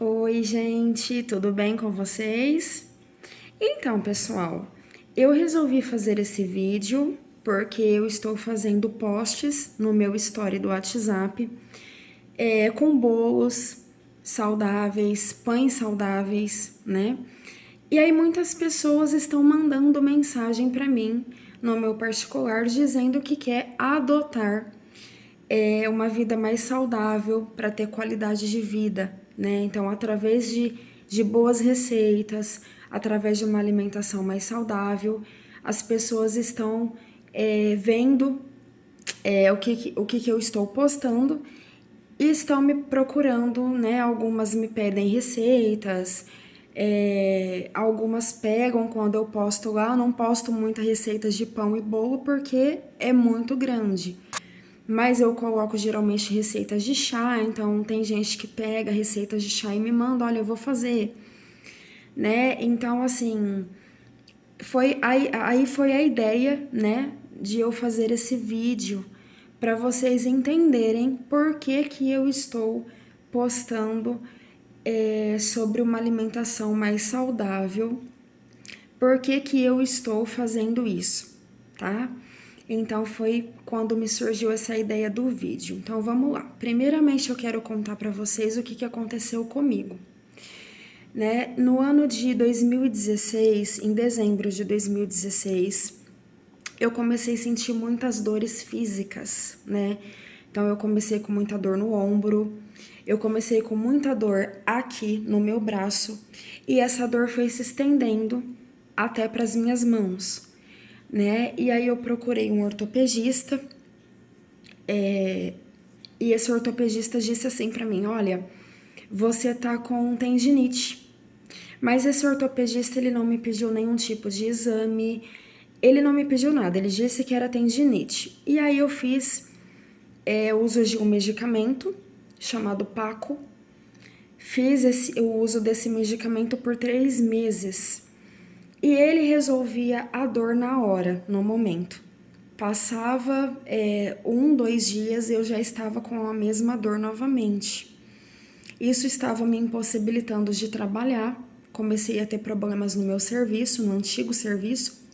Oi, gente, tudo bem com vocês? Então, pessoal, eu resolvi fazer esse vídeo porque eu estou fazendo posts no meu story do WhatsApp com bolos saudáveis, pães saudáveis, né? E aí muitas pessoas estão mandando mensagem para mim no meu particular dizendo que quer adotar uma vida mais saudável para ter qualidade de vida, né? Então, através de boas receitas, através de uma alimentação mais saudável, as pessoas estão vendo o que eu estou postando e estão me procurando, né? Algumas me pedem receitas, algumas pegam quando eu posto lá. Eu não posto muitas receitas de pão e bolo porque é muito grande. Mas eu coloco geralmente receitas de chá, então tem gente que pega receitas de chá e me manda, olha, eu vou fazer, né? Então, assim, aí foi a ideia, né, de eu fazer esse vídeo para vocês entenderem por que que eu estou postando sobre uma alimentação mais saudável, por que que eu estou fazendo isso, tá? Então foi quando me surgiu essa ideia do vídeo. Então vamos lá. Primeiramente eu quero contar para vocês o que que aconteceu comigo. Né? No ano de 2016, em dezembro de 2016, eu comecei a sentir muitas dores físicas, né? Então eu comecei com muita dor no ombro, eu comecei com muita dor aqui no meu braço e essa dor foi se estendendo até para as minhas mãos, né? E aí eu procurei um ortopedista e esse ortopedista disse assim para mim, olha, você tá com tendinite. Mas esse ortopedista, ele não me pediu nenhum tipo de exame, ele não me pediu nada, ele disse que era tendinite. E aí eu fiz uso de um medicamento chamado Paco, fiz o uso desse medicamento por 3 meses. E ele resolvia a dor na hora, no momento. Passava 2 dias, eu já estava com a mesma dor novamente. Isso estava me impossibilitando de trabalhar. Comecei a ter problemas no meu serviço, no antigo serviço.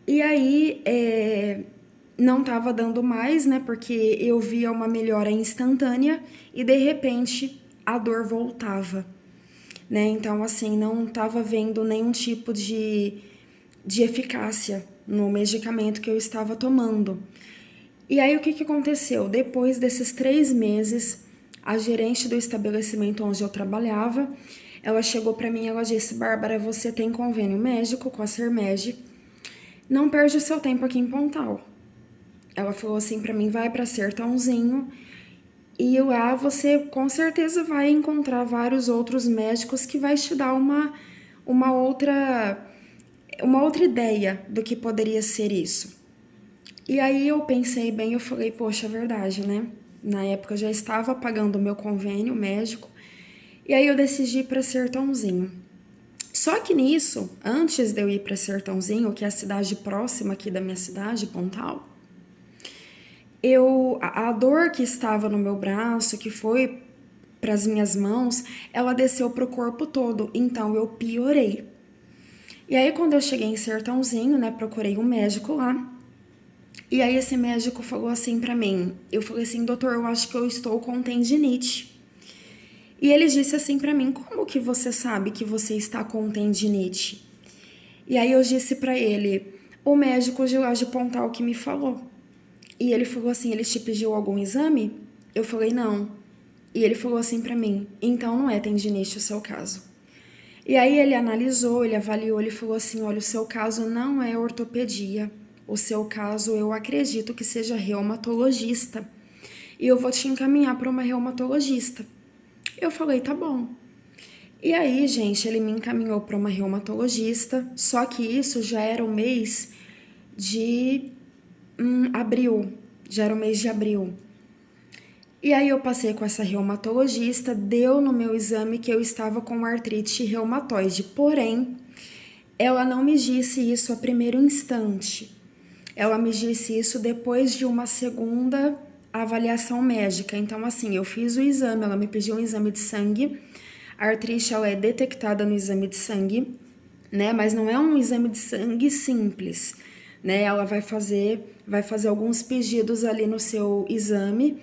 E aí não estava dando mais, né? Porque eu via uma melhora instantânea e de repente a dor voltava, né? Então, assim, não estava vendo nenhum tipo de eficácia no medicamento que eu estava tomando. E aí, o que que aconteceu? Depois desses 3 meses, a gerente do estabelecimento onde eu trabalhava, ela chegou para mim e ela disse, Bárbara, você tem convênio médico com a Sermed, não perde o seu tempo aqui em Pontal. Ela falou assim para mim, vai para Sertãozinho e lá você com certeza vai encontrar vários outros médicos que vai te dar uma outra uma outra ideia do que poderia ser isso. E aí eu pensei bem, eu falei, poxa, é verdade, né? Na época eu já estava pagando o meu convênio médico, e aí eu decidi ir para Sertãozinho. Só que nisso, antes de eu ir para Sertãozinho, que é a cidade próxima aqui da minha cidade, Pontal, a dor que estava no meu braço, que foi para as minhas mãos, ela desceu para o corpo todo, então eu piorei. E aí quando eu cheguei em Sertãozinho, né, procurei um médico lá. E aí esse médico falou assim para mim, eu falei assim, doutor, eu acho que eu estou com tendinite. E ele disse assim para mim, como que você sabe que você está com tendinite? E aí eu disse para ele, o médico de lá de Pontal que me falou. E ele falou assim, ele te pediu algum exame? Eu falei, não. E ele falou assim para mim, então não é tendinite o seu caso. E aí ele analisou, ele avaliou, ele falou assim, olha, o seu caso não é ortopedia. O seu caso eu acredito que seja reumatologista. E eu vou te encaminhar para uma reumatologista. Eu falei, tá bom. E aí, gente, ele me encaminhou para uma reumatologista, só que isso já era o mês de abril, já era o mês de abril. E aí eu passei com essa reumatologista, deu no meu exame que eu estava com artrite reumatoide, porém, ela não me disse isso a primeiro instante. Ela me disse isso depois de uma segunda a avaliação médica. Então, assim, eu fiz o exame, ela me pediu um exame de sangue. A artrite, ela é detectada no exame de sangue, né? Mas não é um exame de sangue simples, né? Ela vai fazer alguns pedidos ali no seu exame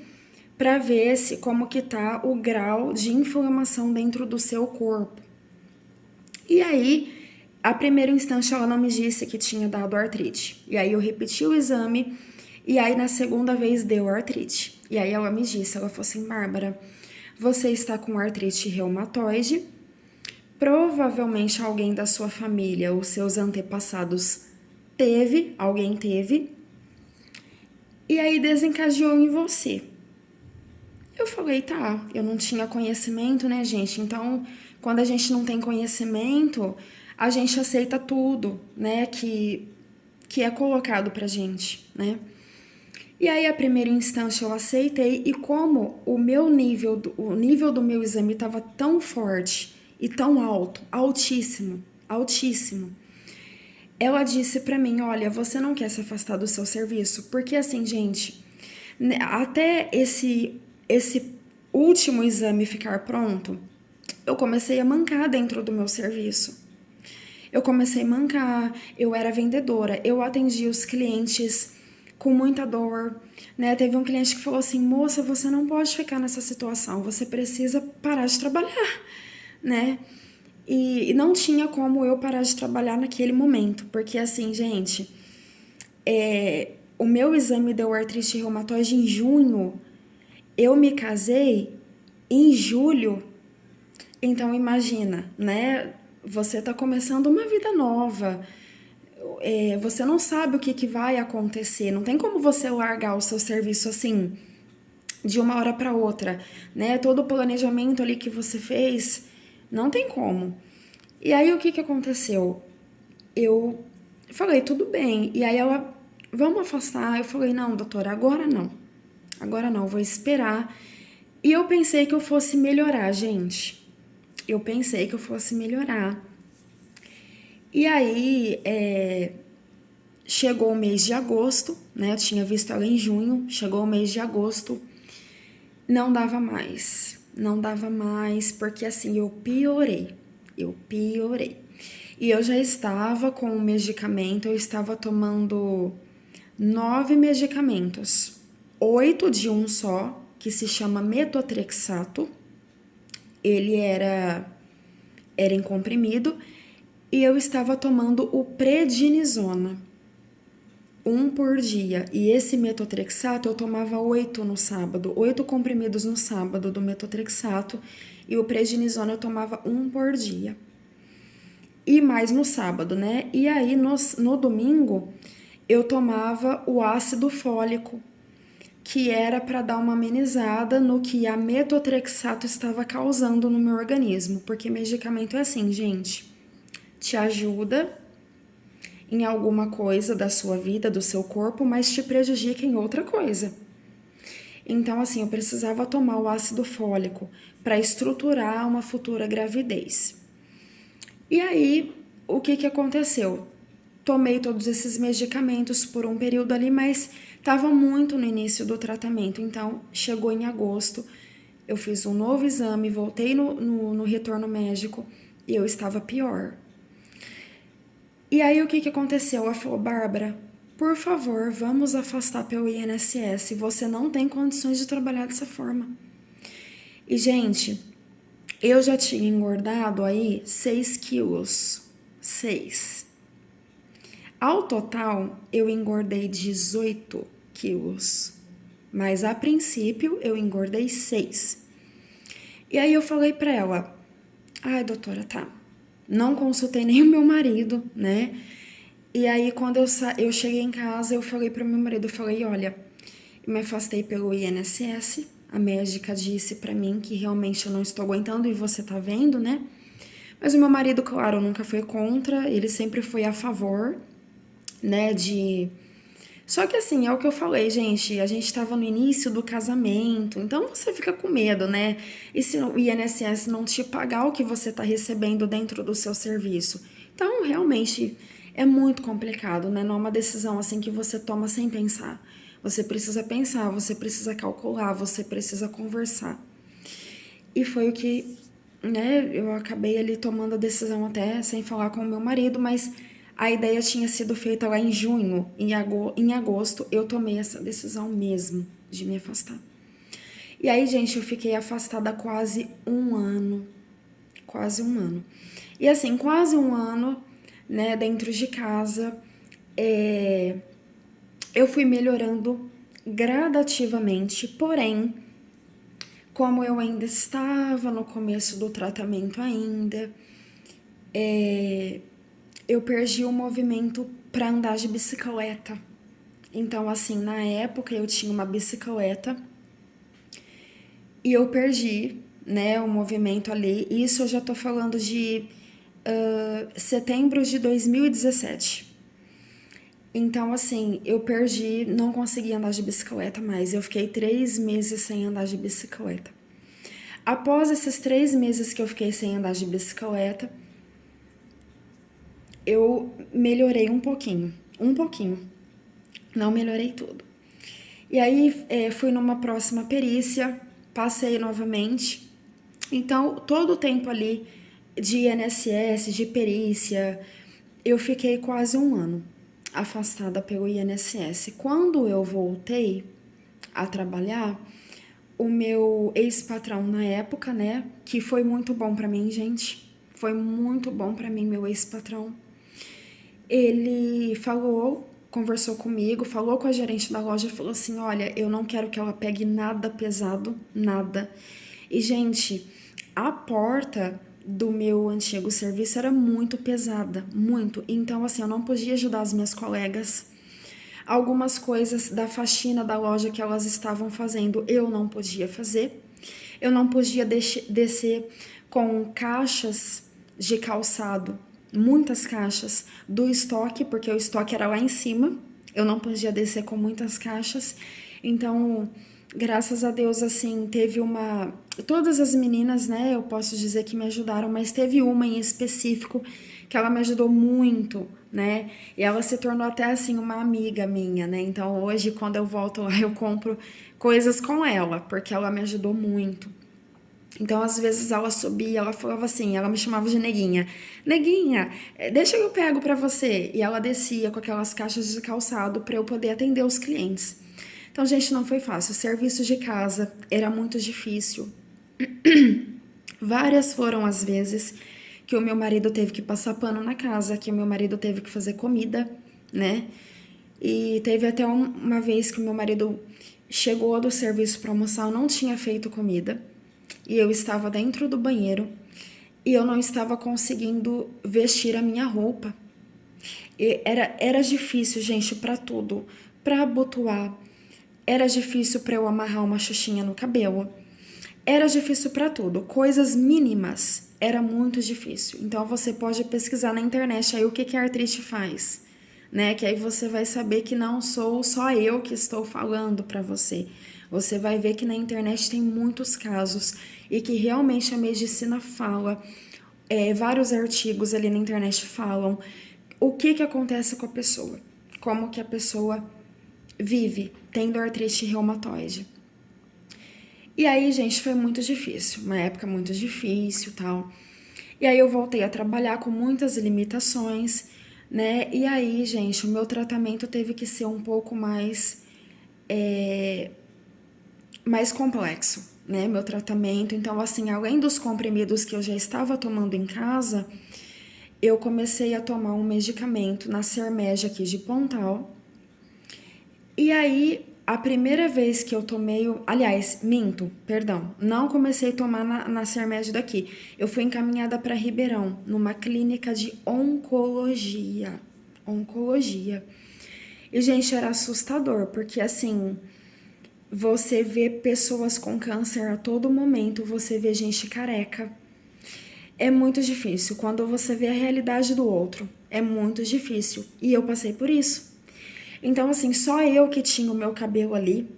para ver se como que tá o grau de inflamação dentro do seu corpo. E aí, a primeira instância, ela não me disse que tinha dado artrite. E aí eu repeti o exame, e aí na segunda vez deu artrite. E aí ela me disse, ela falou assim, Bárbara, você está com artrite reumatoide, provavelmente alguém da sua família, os seus antepassados alguém teve, e aí desencadeou em você. Eu falei, tá, eu não tinha conhecimento, né, gente? Então, quando a gente não tem conhecimento, a gente aceita tudo, né, que é colocado pra gente, né? E aí, a primeira instância eu aceitei, e como o nível do meu exame estava tão forte e tão alto, altíssimo, altíssimo, ela disse pra mim, olha, você não quer se afastar do seu serviço? Porque assim, gente, até esse último exame ficar pronto, eu comecei a mancar dentro do meu serviço. Eu comecei a mancar, eu era vendedora, eu atendia os clientes com muita dor, né? Teve um cliente que falou assim, moça, você não pode ficar nessa situação, você precisa parar de trabalhar, né? E não tinha como eu parar de trabalhar naquele momento, porque assim, gente, o meu exame deu artrite reumatoide em junho, eu me casei em julho, então imagina, né? Você tá começando uma vida nova, você não sabe o que vai acontecer, não tem como você largar o seu serviço assim, de uma hora para outra, né? Todo o planejamento ali que você fez, não tem como. E aí o que aconteceu? Eu falei, tudo bem. E aí ela, vamos afastar? Eu falei, não, doutora, agora não. Agora não, vou esperar. E eu pensei que eu fosse melhorar, gente. Eu pensei que eu fosse melhorar. E aí, chegou o mês de agosto, né? Eu tinha visto ela em junho, chegou o mês de agosto, não dava mais. Não dava mais, porque assim, eu piorei. E eu já estava com o medicamento, eu estava tomando 9 medicamentos. 8 de um só, que se chama metotrexato. Ele era em comprimido. E eu estava tomando o prednisona, 1 por dia. E esse metotrexato eu tomava 8 no sábado, 8 comprimidos no sábado do metotrexato. E o prednisona eu tomava 1 por dia. E mais no sábado, né? E aí no domingo eu tomava o ácido fólico, que era para dar uma amenizada no que a metotrexato estava causando no meu organismo. Porque medicamento é assim, gente, te ajuda em alguma coisa da sua vida, do seu corpo, mas te prejudica em outra coisa. Então, assim, eu precisava tomar o ácido fólico para estruturar uma futura gravidez. E aí, o que aconteceu? Tomei todos esses medicamentos por um período ali, mas estava muito no início do tratamento. Então, chegou em agosto, eu fiz um novo exame, voltei no retorno médico e eu estava pior. E aí, o que aconteceu? Ela falou, Bárbara, por favor, vamos afastar pelo INSS. Você não tem condições de trabalhar dessa forma. E, gente, eu já tinha engordado aí 6 quilos. 6. Ao total, eu engordei 18 quilos. Mas, a princípio, eu engordei 6. E aí, eu falei pra ela, ai, doutora, tá. Não consultei nem o meu marido, né? E aí, quando eu cheguei em casa, eu falei pro meu marido, eu falei, olha, eu me afastei pelo INSS, a médica disse pra mim que realmente eu não estou aguentando e você tá vendo, né? Mas o meu marido, claro, nunca foi contra, ele sempre foi a favor, né, Só que assim, é o que eu falei, gente, a gente tava no início do casamento, então você fica com medo, né? E se o INSS não te pagar o que você tá recebendo dentro do seu serviço? Então, realmente, é muito complicado, né? Não é uma decisão assim que você toma sem pensar. Você precisa pensar, você precisa calcular, você precisa conversar. E foi o que, né, eu acabei ali tomando a decisão até sem falar com o meu marido, mas a ideia tinha sido feita lá em junho, em agosto eu tomei essa decisão mesmo de me afastar. E aí, gente, eu fiquei afastada quase um ano. E assim, quase um ano, né, dentro de casa, eu fui melhorando gradativamente, porém, como eu ainda estava no começo do tratamento ainda, eu perdi o movimento para andar de bicicleta. Então, assim, na época eu tinha uma bicicleta e eu perdi, né, o movimento ali. Isso eu já tô falando de setembro de 2017. Então, assim, eu perdi, não consegui andar de bicicleta mais. Eu fiquei 3 meses sem andar de bicicleta. Após esses 3 meses que eu fiquei sem andar de bicicleta, eu melhorei um pouquinho. Um pouquinho. Não melhorei tudo. E aí, fui numa próxima perícia, passei novamente. Então, todo o tempo ali de INSS, de perícia, eu fiquei quase um ano afastada pelo INSS. Quando eu voltei a trabalhar, o meu ex-patrão na época, né, que foi muito bom pra mim, gente, foi muito bom pra mim, meu ex-patrão, ele conversou comigo, falou com a gerente da loja, falou assim, olha, eu não quero que ela pegue nada pesado, nada. E, gente, a porta do meu antigo serviço era muito pesada, muito. Então, assim, eu não podia ajudar as minhas colegas. Algumas coisas da faxina da loja que elas estavam fazendo, eu não podia fazer. Eu não podia descer com caixas de calçado, muitas caixas do estoque, porque o estoque era lá em cima. Eu não podia descer com muitas caixas. Então, graças a Deus, assim, teve uma... Todas as meninas, né, eu posso dizer que me ajudaram, mas teve uma em específico que ela me ajudou muito, né? E ela se tornou até, assim, uma amiga minha, né? Então, hoje, quando eu volto lá, eu compro coisas com ela, porque ela me ajudou muito. Então, às vezes, ela subia, ela falava assim, ela me chamava de neguinha. Neguinha, deixa que eu pego pra você. E ela descia com aquelas caixas de calçado pra eu poder atender os clientes. Então, gente, não foi fácil. O serviço de casa era muito difícil. Várias foram as vezes que o meu marido teve que passar pano na casa, que o meu marido teve que fazer comida, né? E teve até uma vez que o meu marido chegou do serviço para almoçar, eu não tinha feito comida, e eu estava dentro do banheiro e eu não estava conseguindo vestir a minha roupa. E era difícil, gente, para tudo, para abotoar, era difícil para eu amarrar uma xuxinha no cabelo. Era difícil para tudo, coisas mínimas era muito difícil. Então você pode pesquisar na internet aí o que a artrite faz, né? Que aí você vai saber que não sou só eu que estou falando para você. Você vai ver que na internet tem muitos casos e que realmente a medicina fala, vários artigos ali na internet falam o que acontece com a pessoa, como que a pessoa vive tendo artrite reumatoide. E aí, gente, foi muito difícil, uma época muito difícil, tal. E aí eu voltei a trabalhar com muitas limitações, né? E aí, gente, o meu tratamento teve que ser um pouco mais complexo, né? Meu tratamento. Então, assim, além dos comprimidos que eu já estava tomando em casa, eu comecei a tomar um medicamento na Sermédia aqui de Pontal. E aí, a primeira vez que eu tomei, aliás, minto, perdão, não comecei a tomar na Sermédio daqui. Eu fui encaminhada para Ribeirão, numa clínica de oncologia. Oncologia. E, gente, era assustador, porque assim, você vê pessoas com câncer a todo momento, você vê gente careca. É muito difícil. Quando você vê a realidade do outro, é muito difícil. E eu passei por isso. Então, assim, só eu que tinha o meu cabelo ali,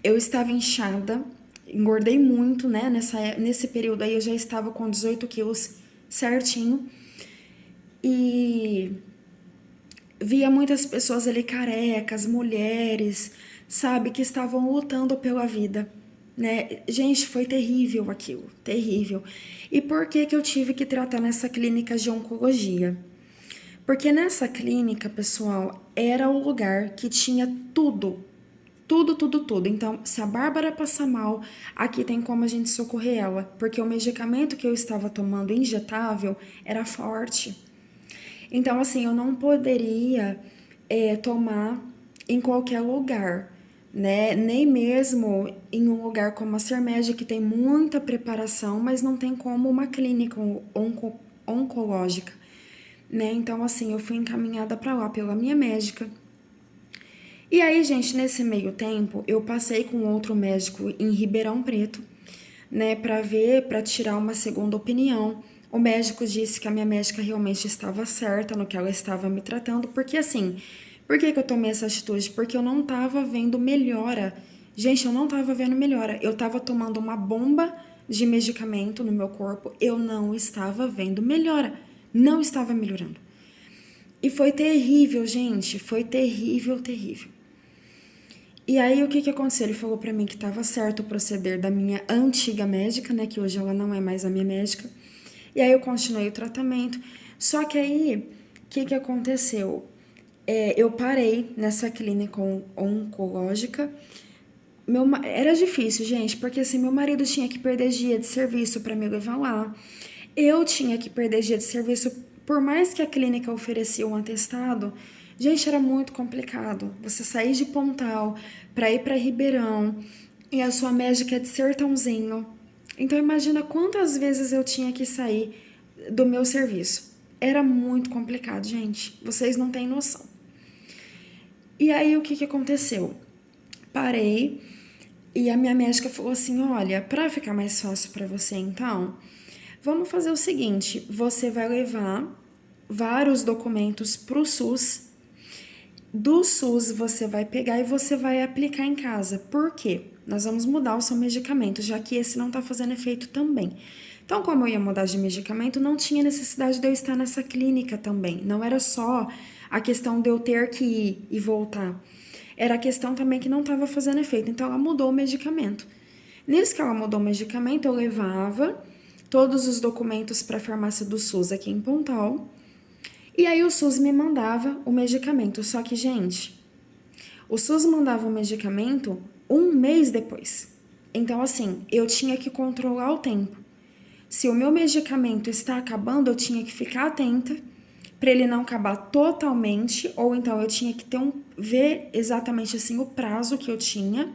eu estava inchada, engordei muito, né? Nesse período aí eu já estava com 18 quilos certinho. E via muitas pessoas ali carecas, mulheres, sabe, que estavam lutando pela vida, né? Gente, foi terrível aquilo, terrível. E por que que eu tive que tratar nessa clínica de oncologia? Porque nessa clínica, pessoal, era o lugar que tinha tudo. Tudo, tudo, tudo. Então, se a Bárbara passar mal, aqui tem como a gente socorrer ela. Porque o medicamento que eu estava tomando injetável era forte. Então, assim, eu não poderia tomar em qualquer lugar, né? Nem mesmo em um lugar como a Sermed, que tem muita preparação, mas não tem como uma clínica oncológica, né? Então, assim, eu fui encaminhada para lá pela minha médica. E aí, gente, nesse meio tempo, eu passei com outro médico em Ribeirão Preto, né, para tirar uma segunda opinião. O médico disse que a minha médica realmente estava certa no que ela estava me tratando, porque assim, por que que eu tomei essa atitude? Porque eu não estava vendo melhora. Gente, eu não estava vendo melhora. Eu estava tomando uma bomba de medicamento no meu corpo, eu não estava vendo melhora. Não estava melhorando. E foi terrível, gente, foi terrível, terrível. E aí, o que que aconteceu? Ele falou pra mim que tava certo o proceder da minha antiga médica, né, que hoje ela não é mais a minha médica. E aí eu continuei o tratamento. Só que aí, o que que aconteceu? Eu parei nessa clínica oncológica. Era difícil, gente, porque assim, meu marido tinha que perder dia de serviço para me levar lá. Eu tinha que perder dia de serviço, por mais que a clínica oferecia um atestado, gente, era muito complicado. Você sair de Pontal para ir para Ribeirão e a sua médica é de Sertãozinho. Então imagina quantas vezes eu tinha que sair do meu serviço. Era muito complicado, gente. Vocês não têm noção. E aí o que que aconteceu? Parei e a minha médica falou assim: "Olha, para ficar mais fácil para você então, vamos fazer o seguinte, você vai levar vários documentos para o SUS. Do SUS você vai pegar e você vai aplicar em casa. Por quê? Nós vamos mudar o seu medicamento, já que esse não está fazendo efeito também. Então, como eu ia mudar de medicamento, não tinha necessidade de eu estar nessa clínica também. Não era só a questão de eu ter que ir e voltar. Era a questão também que não estava fazendo efeito. Então, ela mudou o medicamento. Nisso que ela mudou o medicamento, eu levava todos os documentos para a farmácia do SUS aqui em Pontal. E aí o SUS me mandava o medicamento. Só que, gente, o SUS mandava o medicamento um mês depois. Então, assim, eu tinha que controlar o tempo. Se o meu medicamento está acabando, eu tinha que ficar atenta para ele não acabar totalmente, ou então eu tinha que ver exatamente assim o prazo que eu tinha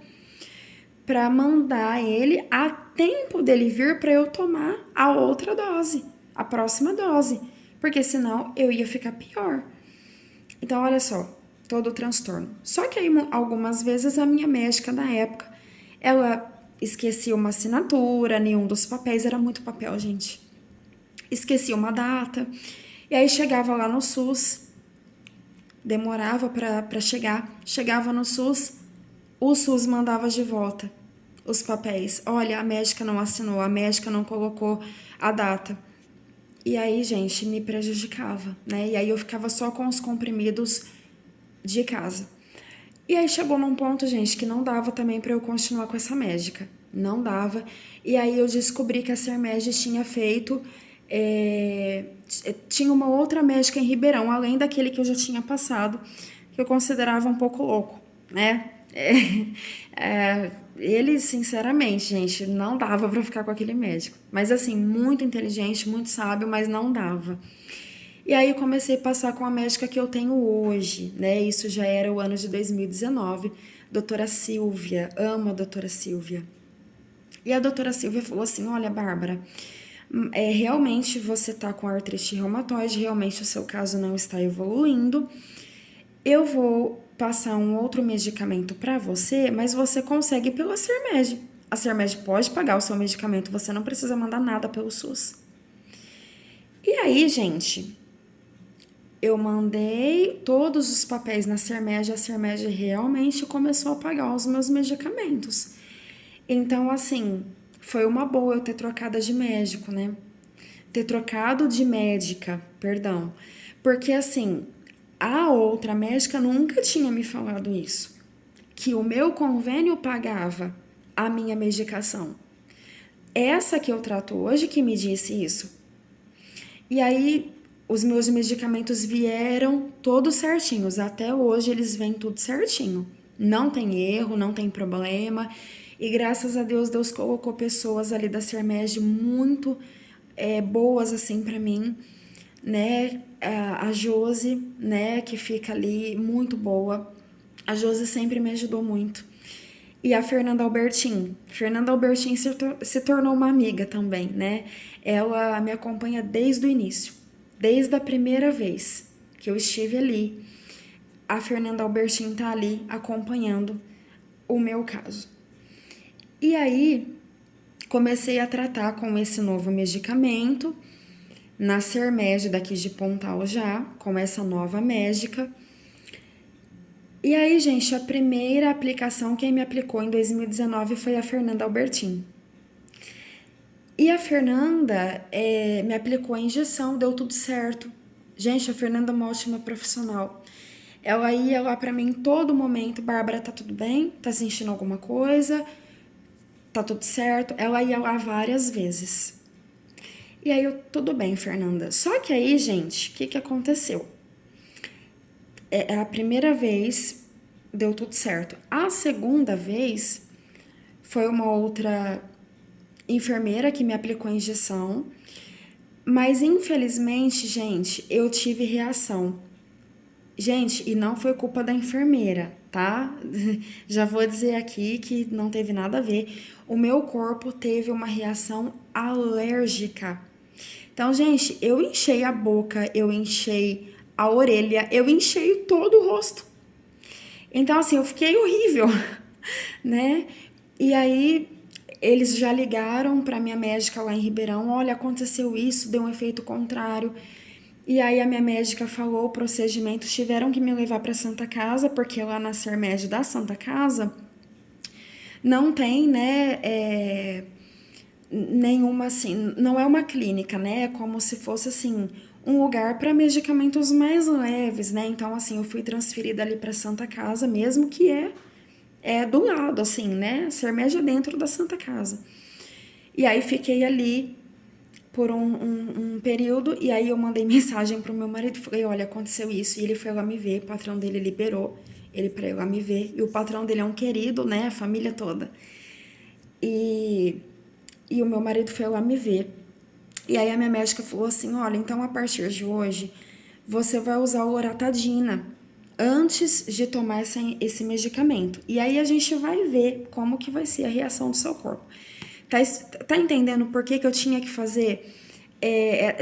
para mandar ele a tempo dele vir para eu tomar a outra dose, a próxima dose, porque senão eu ia ficar pior. Então, olha só, todo o transtorno. Só que aí, algumas vezes, a minha médica na época, ela esquecia uma assinatura, nenhum dos papéis, era muito papel, gente. Esquecia uma data, e aí chegava lá no SUS, demorava para chegar, chegava no SUS, o SUS mandava de volta os papéis. Olha, a médica não assinou, a médica não colocou a data. E aí, gente, me prejudicava, né? E aí eu ficava só com os comprimidos de casa. E aí chegou num ponto, gente, que não dava também para eu continuar com essa médica. Não dava. E aí eu descobri que a Sermed tinha feito... tinha uma outra médica em Ribeirão, além daquele que eu já tinha passado, que eu considerava um pouco louco, né? Ele, sinceramente, gente, não dava para ficar com aquele médico. Mas, assim, muito inteligente, muito sábio, mas não dava. E aí eu comecei a passar com a médica que eu tenho hoje, né? Isso já era o ano de 2019. Doutora Silvia, amo a doutora Silvia. E a doutora Silvia falou assim: olha, Bárbara, realmente você tá com artrite reumatoide, realmente o seu caso não está evoluindo. Eu vou passar um outro medicamento para você, mas você consegue pela Sermed. A Sermed pode pagar o seu medicamento, você não precisa mandar nada pelo SUS. E aí, gente, eu mandei todos os papéis na Sermed, a Sermed realmente começou a pagar os meus medicamentos. Então, assim, foi uma boa eu ter trocado de médico, né? Ter trocado de médica, perdão. Porque, assim, a outra médica nunca tinha me falado isso. que o meu convênio pagava a minha medicação. Essa que eu trato hoje que me disse isso. E aí, os meus medicamentos vieram todos certinhos. Até hoje eles vêm tudo certinho. Não tem erro, não tem problema. E graças a Deus, Deus colocou pessoas ali da Sermed muito boas assim pra mim, né? A Josi, né, que fica ali, muito boa. A Josi sempre me ajudou muito. E a Fernanda Albertin. Fernanda Albertin se tornou uma amiga também, né? Ela me acompanha desde o início, desde a primeira vez que eu estive ali. A Fernanda Albertin tá ali acompanhando o meu caso. E aí, comecei a tratar com esse novo medicamento na Sermed daqui de Pontal já, com essa nova médica. E aí, gente, a primeira aplicação, quem me aplicou em 2019 foi a Fernanda Albertin. E a Fernanda me aplicou a injeção, deu tudo certo. Gente, a Fernanda é uma ótima profissional. Ela ia lá pra mim em todo momento, Bárbara, tá tudo bem? Tá sentindo alguma coisa? Tá tudo certo? Ela ia lá várias vezes. E aí, tudo bem, Fernanda. Só que aí, gente, o que aconteceu? A primeira vez deu tudo certo. A segunda vez foi uma outra enfermeira que me aplicou a injeção, mas infelizmente, gente, eu tive reação. Gente, e não foi culpa da enfermeira, tá? Já vou dizer aqui que não teve nada a ver. O meu corpo teve uma reação alérgica. Então, gente, eu enchei a boca, eu enchei a orelha, eu enchei todo o rosto. Então, assim, eu fiquei horrível, né? E aí, eles já ligaram para minha médica lá em Ribeirão, olha, aconteceu isso, deu um efeito contrário. E aí a minha médica falou o procedimento, tiveram que me levar para Santa Casa, porque lá na Sermed da Santa Casa não tem, né, nenhuma assim, não é uma clínica, né? É como se fosse assim, um lugar para medicamentos mais leves, né? Então assim, eu fui transferida ali para Santa Casa, mesmo que é do lado assim, né? Sermed é dentro da Santa Casa. E aí fiquei ali por um período, e aí eu mandei mensagem pro meu marido, falei, olha, aconteceu isso, e ele foi lá me ver, o patrão dele liberou ele pra ir lá me ver, e o patrão dele é um querido, né, a família toda. E o meu marido foi lá me ver. E aí a minha médica falou assim, olha, então a partir de hoje, você vai usar o Loratadina antes de tomar esse medicamento. E aí a gente vai ver como que vai ser a reação do seu corpo. Tá entendendo por que eu tinha que fazer?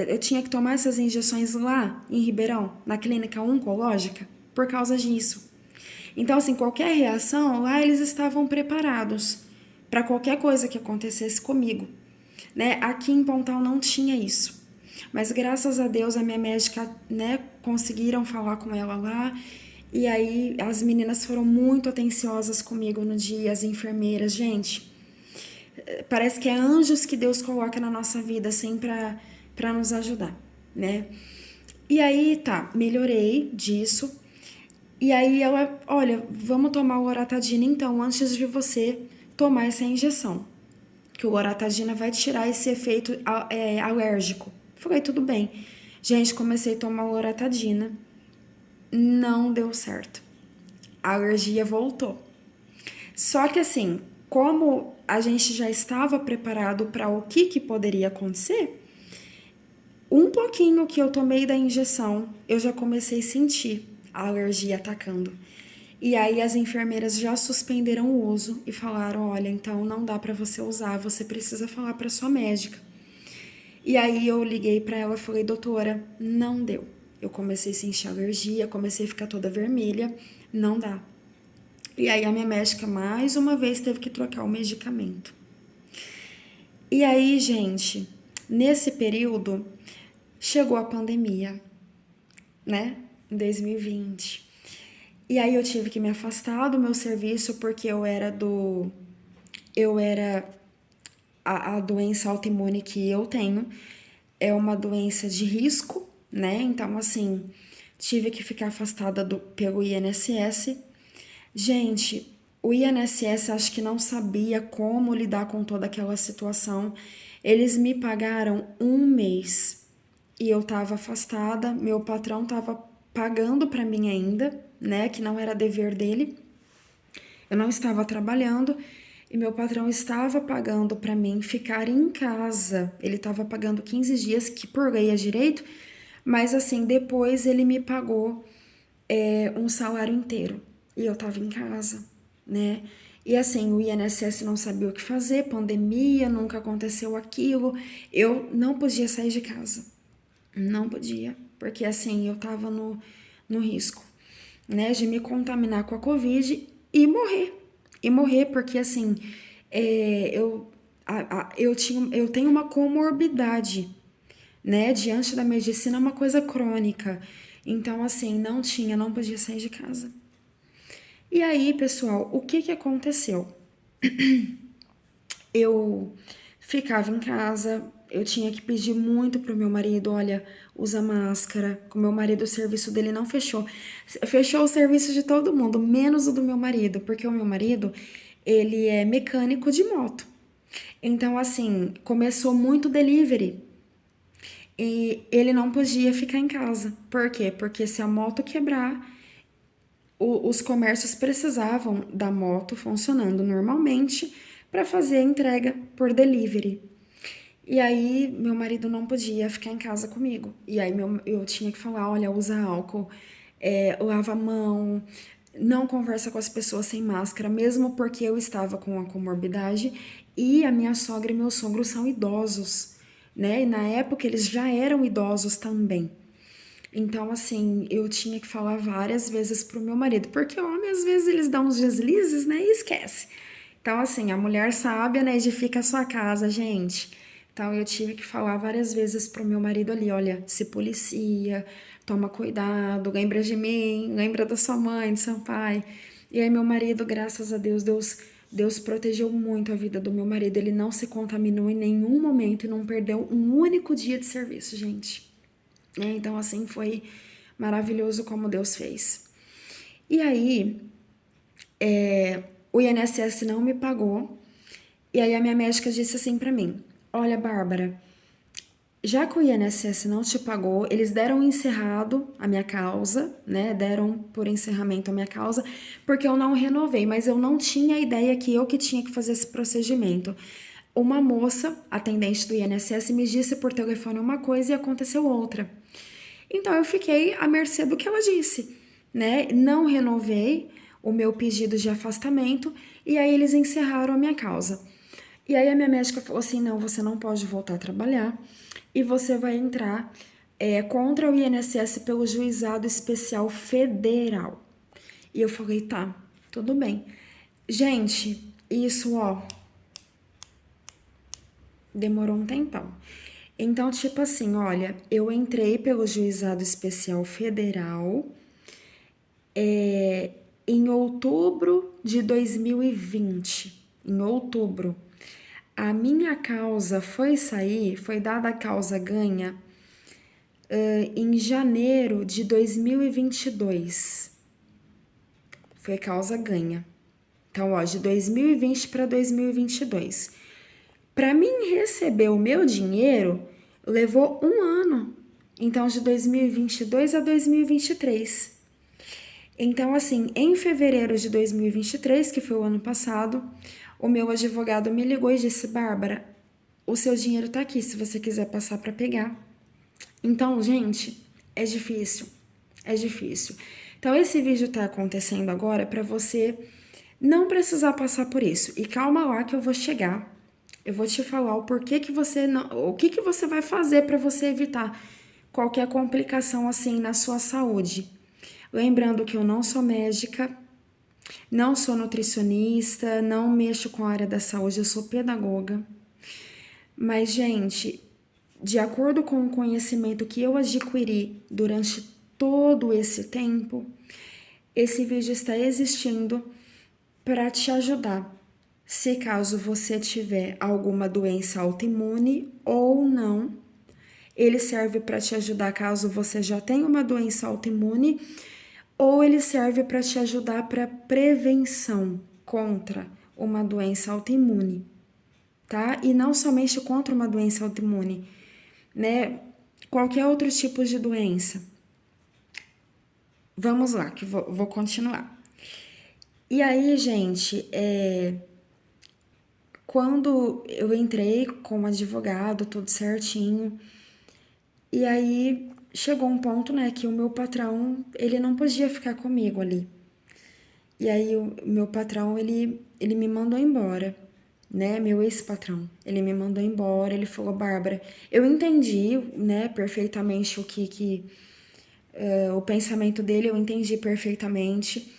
Eu tinha que tomar essas injeções lá em Ribeirão, na clínica oncológica, por causa disso. Então, assim, qualquer reação, lá eles estavam preparados para qualquer coisa que acontecesse comigo, né? Aqui em Pontal não tinha isso. Mas graças a Deus a minha médica, né, conseguiram falar com ela lá. E aí as meninas foram muito atenciosas comigo no dia, as enfermeiras, gente. Parece que é anjos que Deus coloca na nossa vida, assim, pra nos ajudar, né? E aí, tá, melhorei disso. E aí ela, olha, vamos tomar o Loratadina então, antes de você tomar essa injeção. Que o Loratadina vai tirar esse efeito alérgico. Falei, tudo bem. Gente, comecei a tomar o Loratadina. Não deu certo. A alergia voltou. Só que assim, como a gente já estava preparado para o que poderia acontecer, um pouquinho que eu tomei da injeção, eu já comecei a sentir a alergia atacando. E aí as enfermeiras já suspenderam o uso e falaram, olha, então não dá para você usar, você precisa falar para sua médica. E aí eu liguei para ela e falei, doutora, não deu. Eu comecei a sentir alergia, comecei a ficar toda vermelha, não dá. E aí a minha médica mais uma vez teve que trocar o medicamento. E aí, gente, nesse período chegou a pandemia, né? Em 2020. E aí eu tive que me afastar do meu serviço porque a doença autoimune que eu tenho é uma doença de risco, né? Então assim, tive que ficar afastada pelo INSS. Gente, O INSS acho que não sabia como lidar com toda aquela situação. Eles me pagaram 1 mês e eu tava afastada, meu patrão tava pagando para mim ainda, né, que não era dever dele. Eu não estava trabalhando e meu patrão estava pagando para mim ficar em casa. Ele estava pagando 15 dias, que por lei é direito, mas assim, depois ele me pagou um salário inteiro e eu estava em casa, né? E assim, o INSS não sabia o que fazer, pandemia, nunca aconteceu aquilo. Eu não podia sair de casa. Não podia, porque assim, eu tava no risco, né, de me contaminar com a Covid e morrer. E morrer, porque assim, eu tenho uma comorbidade, né, diante da medicina, é uma coisa crônica. Então, assim, não podia sair de casa. E aí, pessoal, o que que aconteceu? Eu ficava em casa, eu tinha que pedir muito pro meu marido, olha, usa máscara. Com meu marido, o serviço dele não fechou. Fechou o serviço de todo mundo, menos o do meu marido, porque o meu marido, ele é mecânico de moto. Então, assim, começou muito delivery e ele não podia ficar em casa. Por quê? Porque se a moto quebrar, os comércios precisavam da moto funcionando normalmente para fazer a entrega por delivery. E aí, meu marido não podia ficar em casa comigo. E aí, eu tinha que falar: olha, usa álcool, lava a mão, não conversa com as pessoas sem máscara, mesmo porque eu estava com a comorbidade e a minha sogra e meu sogro são idosos, né? E na época eles já eram idosos também. Então, assim, eu tinha que falar várias vezes pro meu marido, porque homem, às vezes, eles dão uns deslizes, né, e esquece. Então, assim, a mulher sábia, né, edifica a sua casa, gente. Então, eu tive que falar várias vezes pro meu marido ali, olha, se policia, toma cuidado, lembra de mim, lembra da sua mãe, do seu pai. E aí, meu marido, graças a Deus, Deus protegeu muito a vida do meu marido. Ele não se contaminou em nenhum momento e não perdeu um único dia de serviço, gente. Então, assim, foi maravilhoso como Deus fez. E aí, o INSS não me pagou. E aí, a minha médica disse assim pra mim: olha, Bárbara, já que o INSS não te pagou, eles deram encerrado a minha causa, né? Deram por encerramento a minha causa, porque eu não renovei, mas eu não tinha ideia que eu que tinha que fazer esse procedimento. Uma moça, atendente do INSS, me disse por telefone uma coisa e aconteceu outra. Então eu fiquei à mercê do que ela disse, né? Não renovei o meu pedido de afastamento e aí eles encerraram a minha causa. E aí a minha médica falou assim: não, você não pode voltar a trabalhar e você vai entrar contra o INSS pelo Juizado Especial Federal. E eu falei: tá, tudo bem. Gente, isso, ó, demorou um tempão. Então, tipo assim, olha, eu entrei pelo Juizado Especial Federal em outubro de 2020. Em outubro. A minha causa foi dada a causa ganha em janeiro de 2022. Foi causa ganha. Então, ó, de 2020 para 2022. Para mim receber o meu dinheiro, levou um ano. Então, de 2022 a 2023. Então, assim, em fevereiro de 2023, que foi o ano passado, o meu advogado me ligou e disse: Bárbara, o seu dinheiro tá aqui, se você quiser passar para pegar. Então, gente, é difícil. É difícil. Então, esse vídeo tá acontecendo agora para você não precisar passar por isso. E calma lá que eu vou chegar. Eu vou te falar o porquê que você não, o que que você vai fazer para você evitar qualquer complicação assim na sua saúde. Lembrando que eu não sou médica, não sou nutricionista, não mexo com a área da saúde, eu sou pedagoga. Mas, gente, de acordo com o conhecimento que eu adquiri durante todo esse tempo, esse vídeo está existindo para te ajudar. Se caso você tiver alguma doença autoimune ou não, ele serve para te ajudar caso você já tenha uma doença autoimune ou ele serve para te ajudar para prevenção contra uma doença autoimune, tá? E não somente contra uma doença autoimune, né? Qualquer outro tipo de doença. Vamos lá, que vou continuar. E aí, gente, quando eu entrei com o advogado, tudo certinho, e aí chegou um ponto, né, que o meu patrão, ele não podia ficar comigo ali. E aí o meu patrão, ele me mandou embora, né, meu ex-patrão. Ele me mandou embora, ele falou, Bárbara, eu entendi, né, perfeitamente o pensamento dele, eu entendi perfeitamente.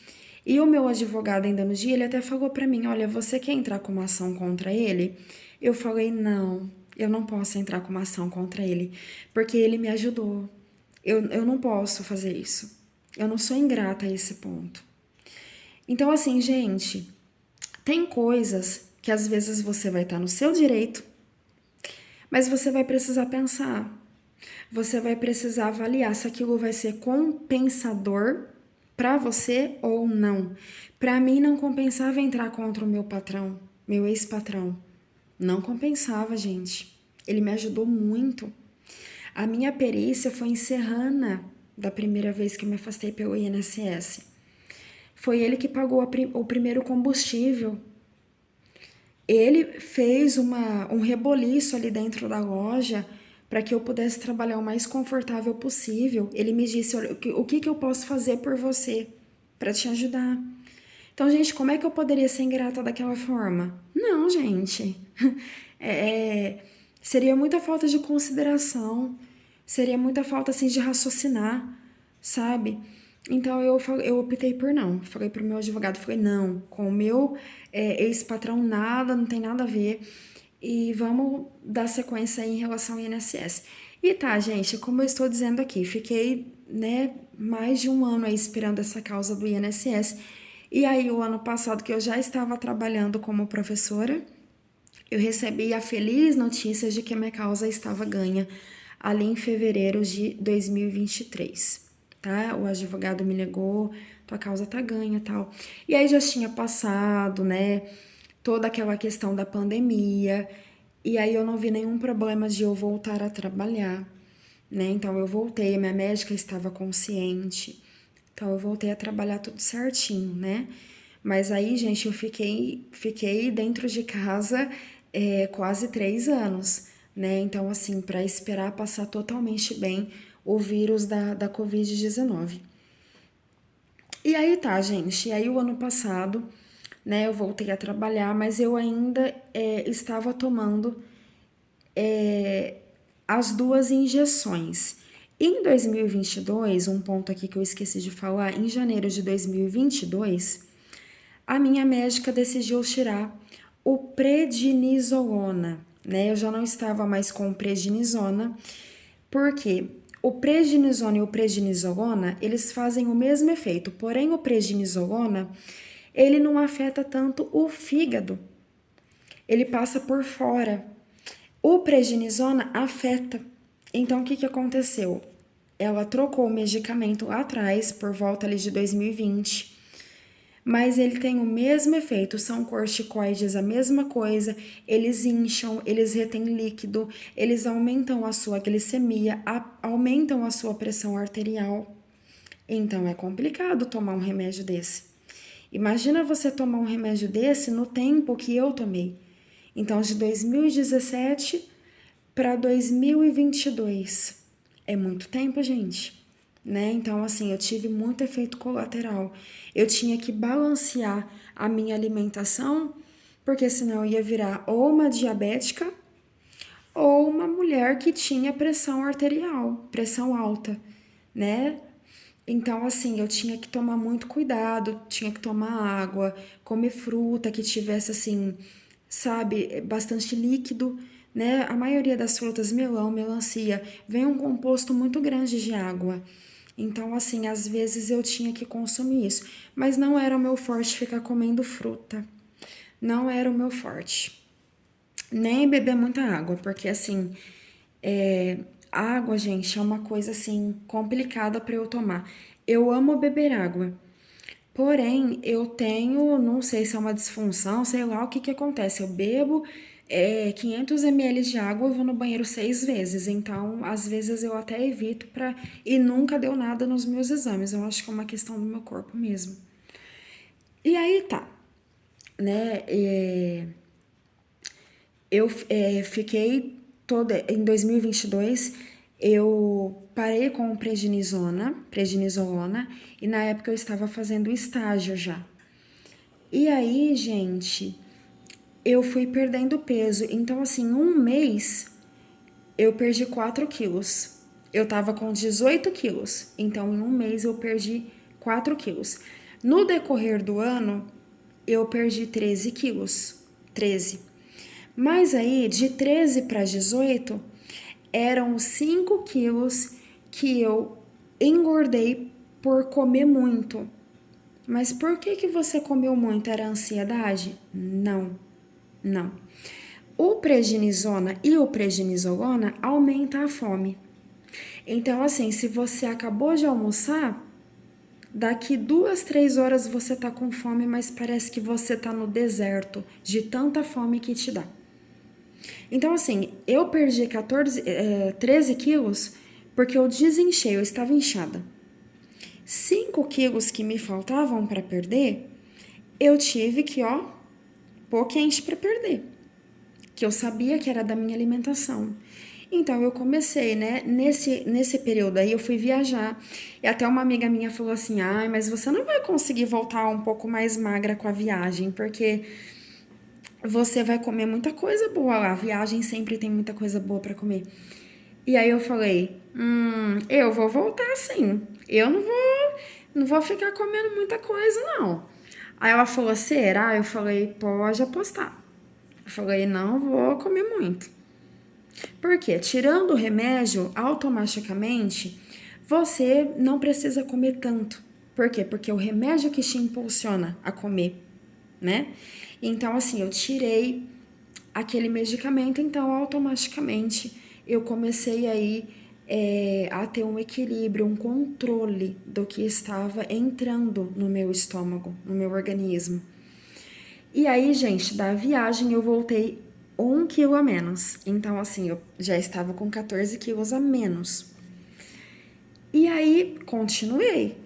E o meu advogado ainda no dia, ele até falou pra mim, olha, você quer entrar com uma ação contra ele? Eu falei, não, eu não posso entrar com uma ação contra ele, porque ele me ajudou. Eu não posso fazer isso. Eu não sou ingrata a esse ponto. Então, assim, gente, tem coisas que às vezes você vai estar no seu direito, mas você vai precisar pensar. Você vai precisar avaliar se aquilo vai ser compensador para você ou não. Para mim não compensava entrar contra o meu patrão, meu ex-patrão. Não compensava, gente. Ele me ajudou muito. A minha perícia foi em Serrana, da primeira vez que eu me afastei pelo INSS. Foi ele que pagou o primeiro combustível. Ele fez um reboliço ali dentro da loja para que eu pudesse trabalhar o mais confortável possível. Ele me disse, olha, o que eu posso fazer por você para te ajudar? Então, gente, como é que eu poderia ser ingrata daquela forma? Não, gente. Seria muita falta de consideração, seria muita falta assim de raciocinar, sabe? Então eu optei por não. Falei pro meu advogado, falei, não, com o meu ex-patrão nada, não tem nada a ver. E vamos dar sequência aí em relação ao INSS. E tá, gente, como eu estou dizendo aqui, fiquei, né, mais de um ano aí esperando essa causa do INSS. E aí, o ano passado, que eu já estava trabalhando como professora, eu recebi a feliz notícia de que minha causa estava ganha ali em fevereiro de 2023, tá? O advogado me ligou, tua causa tá ganha e tal. E aí já tinha passado, né, toda aquela questão da pandemia, e aí eu não vi nenhum problema de eu voltar a trabalhar, né? Então eu voltei, a minha médica estava consciente, então eu voltei a trabalhar tudo certinho, né? Mas aí, gente, eu fiquei dentro de casa quase 3 anos, né? Então, assim, para esperar passar totalmente bem o vírus da Covid-19. E aí tá, gente. E aí o ano passado, né, eu voltei a trabalhar, mas eu ainda estava tomando as 2 injeções. Em 2022, um ponto aqui que eu esqueci de falar, em janeiro de 2022, a minha médica decidiu tirar o prednisolona, né? Eu já não estava mais com prednisona, porque o prednisona e o prednisolona, eles fazem o mesmo efeito, porém o prednisolona, ele não afeta tanto o fígado, ele passa por fora. O prednisona afeta. Então, o que aconteceu? Ela trocou o medicamento lá atrás, por volta ali de 2020, mas ele tem o mesmo efeito, são corticoides, a mesma coisa, eles incham, eles retêm líquido, eles aumentam a sua glicemia, aumentam a sua pressão arterial. Então é complicado tomar um remédio desse. Imagina você tomar um remédio desse no tempo que eu tomei. Então, de 2017 para 2022. É muito tempo, gente, né? Então, assim, eu tive muito efeito colateral. Eu tinha que balancear a minha alimentação, porque senão eu ia virar ou uma diabética ou uma mulher que tinha pressão arterial, pressão alta, né? Então, assim, eu tinha que tomar muito cuidado, tinha que tomar água, comer fruta que tivesse, assim, sabe, bastante líquido, né? A maioria das frutas, melão, melancia, vem um composto muito grande de água. Então, assim, às vezes eu tinha que consumir isso. Mas não era o meu forte ficar comendo fruta. Não era o meu forte. Nem beber muita água, porque, assim, água, gente, é uma coisa, assim, complicada para eu tomar. Eu amo beber água, Porém, eu tenho, não sei se é uma disfunção, sei lá o que que acontece. Eu bebo 500 ml de água e vou no banheiro 6 vezes. Então, às vezes eu até evito pra. E nunca deu nada nos meus exames. Eu acho que é uma questão do meu corpo mesmo. E aí tá, né? Eu fiquei toda. Em 2022, eu parei com prednisolona, e na época eu estava fazendo estágio já. E aí, gente, eu fui perdendo peso. Então, assim, em um mês eu perdi 4 quilos. Eu tava com 18 quilos. Então, em um mês eu perdi 4 quilos. No decorrer do ano, eu perdi 13 quilos. 13. Mas aí, de 13 para 18, eram 5 quilos que eu engordei por comer muito. Mas por que que você comeu muito? Era ansiedade? Não, não. O prednisona e o prednisolona aumenta a fome. Então, assim, se você acabou de almoçar, daqui 2, 3 horas você tá com fome, mas parece que você tá no deserto de tanta fome que te dá. Então, assim, eu perdi 13 quilos porque eu desinchei, eu estava inchada. 5 quilos que me faltavam para perder, eu tive que, pôr quente para perder, que eu sabia que era da minha alimentação. Então eu comecei, né? Nesse período aí eu fui viajar. E até uma amiga minha falou assim: ai, mas você não vai conseguir voltar um pouco mais magra com a viagem, porque você vai comer muita coisa boa lá. A viagem sempre tem muita coisa boa para comer. E aí eu falei: eu vou voltar sim. Eu não vou ficar comendo muita coisa, não. Aí ela falou: será? Eu falei: pode apostar. Eu falei: não vou comer muito. Porque tirando o remédio, automaticamente você não precisa comer tanto. Por quê? Porque é o remédio que te impulsiona a comer, né? Então, assim, eu tirei aquele medicamento, então automaticamente eu comecei aí a ter um equilíbrio, um controle do que estava entrando no meu estômago, no meu organismo. E aí, gente, da viagem eu voltei 1 quilo a menos. Então, assim, eu já estava com 14 quilos a menos. E aí, continuei.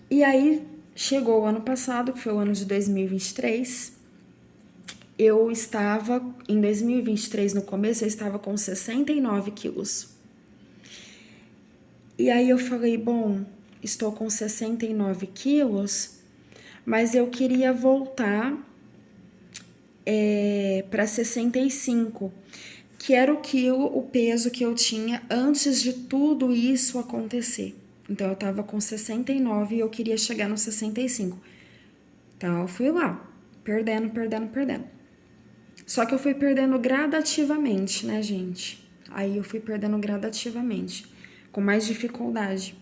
E aí, chegou o ano passado, que foi o ano de 2023. Eu estava, em 2023, no começo, eu estava com 69 quilos. E aí eu falei, bom, estou com 69 quilos, mas eu queria voltar para 65, que era o peso que eu tinha antes de tudo isso acontecer. Então eu tava com 69 e eu queria chegar no 65. Então eu fui lá, perdendo. Só que eu fui perdendo gradativamente, né, gente? Aí eu fui perdendo gradativamente, com mais dificuldade.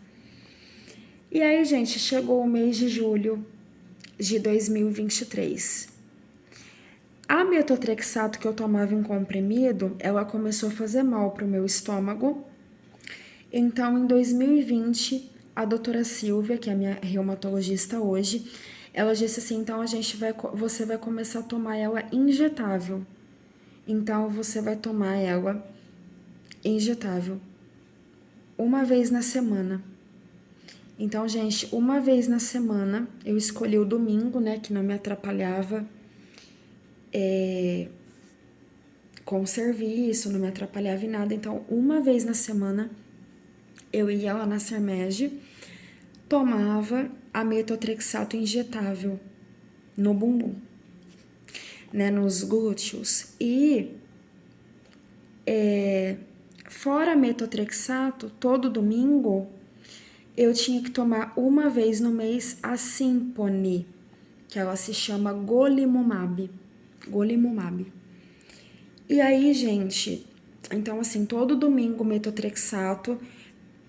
E aí, gente, chegou o mês de julho de 2023. A metotrexato que eu tomava em comprimido, ela começou a fazer mal pro meu estômago. Então, em 2020, a doutora Silvia, que é a minha reumatologista hoje, ela disse assim, então você vai começar a tomar ela injetável. Então, você vai tomar ela injetável uma vez na semana. Então, gente, uma vez na semana, eu escolhi o domingo, né, que não me atrapalhava com o serviço, não me atrapalhava em nada. Então, uma vez na semana, eu ia lá na Sermege, tomava a metotrexato injetável no bumbum, né, nos glúteos. E fora metotrexato, todo domingo, eu tinha que tomar uma vez no mês a Symphony, que ela se chama Golimumab. E aí, gente, então assim, todo domingo metotrexato,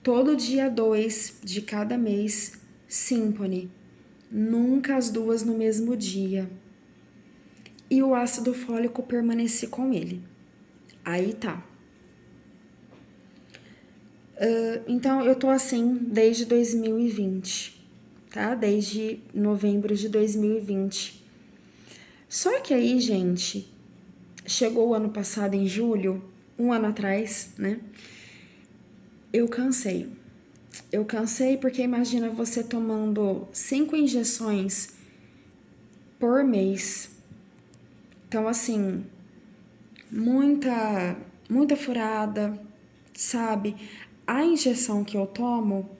todo dia 2 de cada mês, Symphony. Nunca as duas no mesmo dia. E o ácido fólico permaneci com ele. Aí tá. Então, eu tô assim desde 2020, tá? Desde novembro de 2020. Só que aí, gente, chegou o ano passado, em julho, um ano atrás, né? Eu cansei. Eu cansei porque imagina você tomando 5 injeções por mês. Então, assim, muita furada, sabe? A injeção que eu tomo,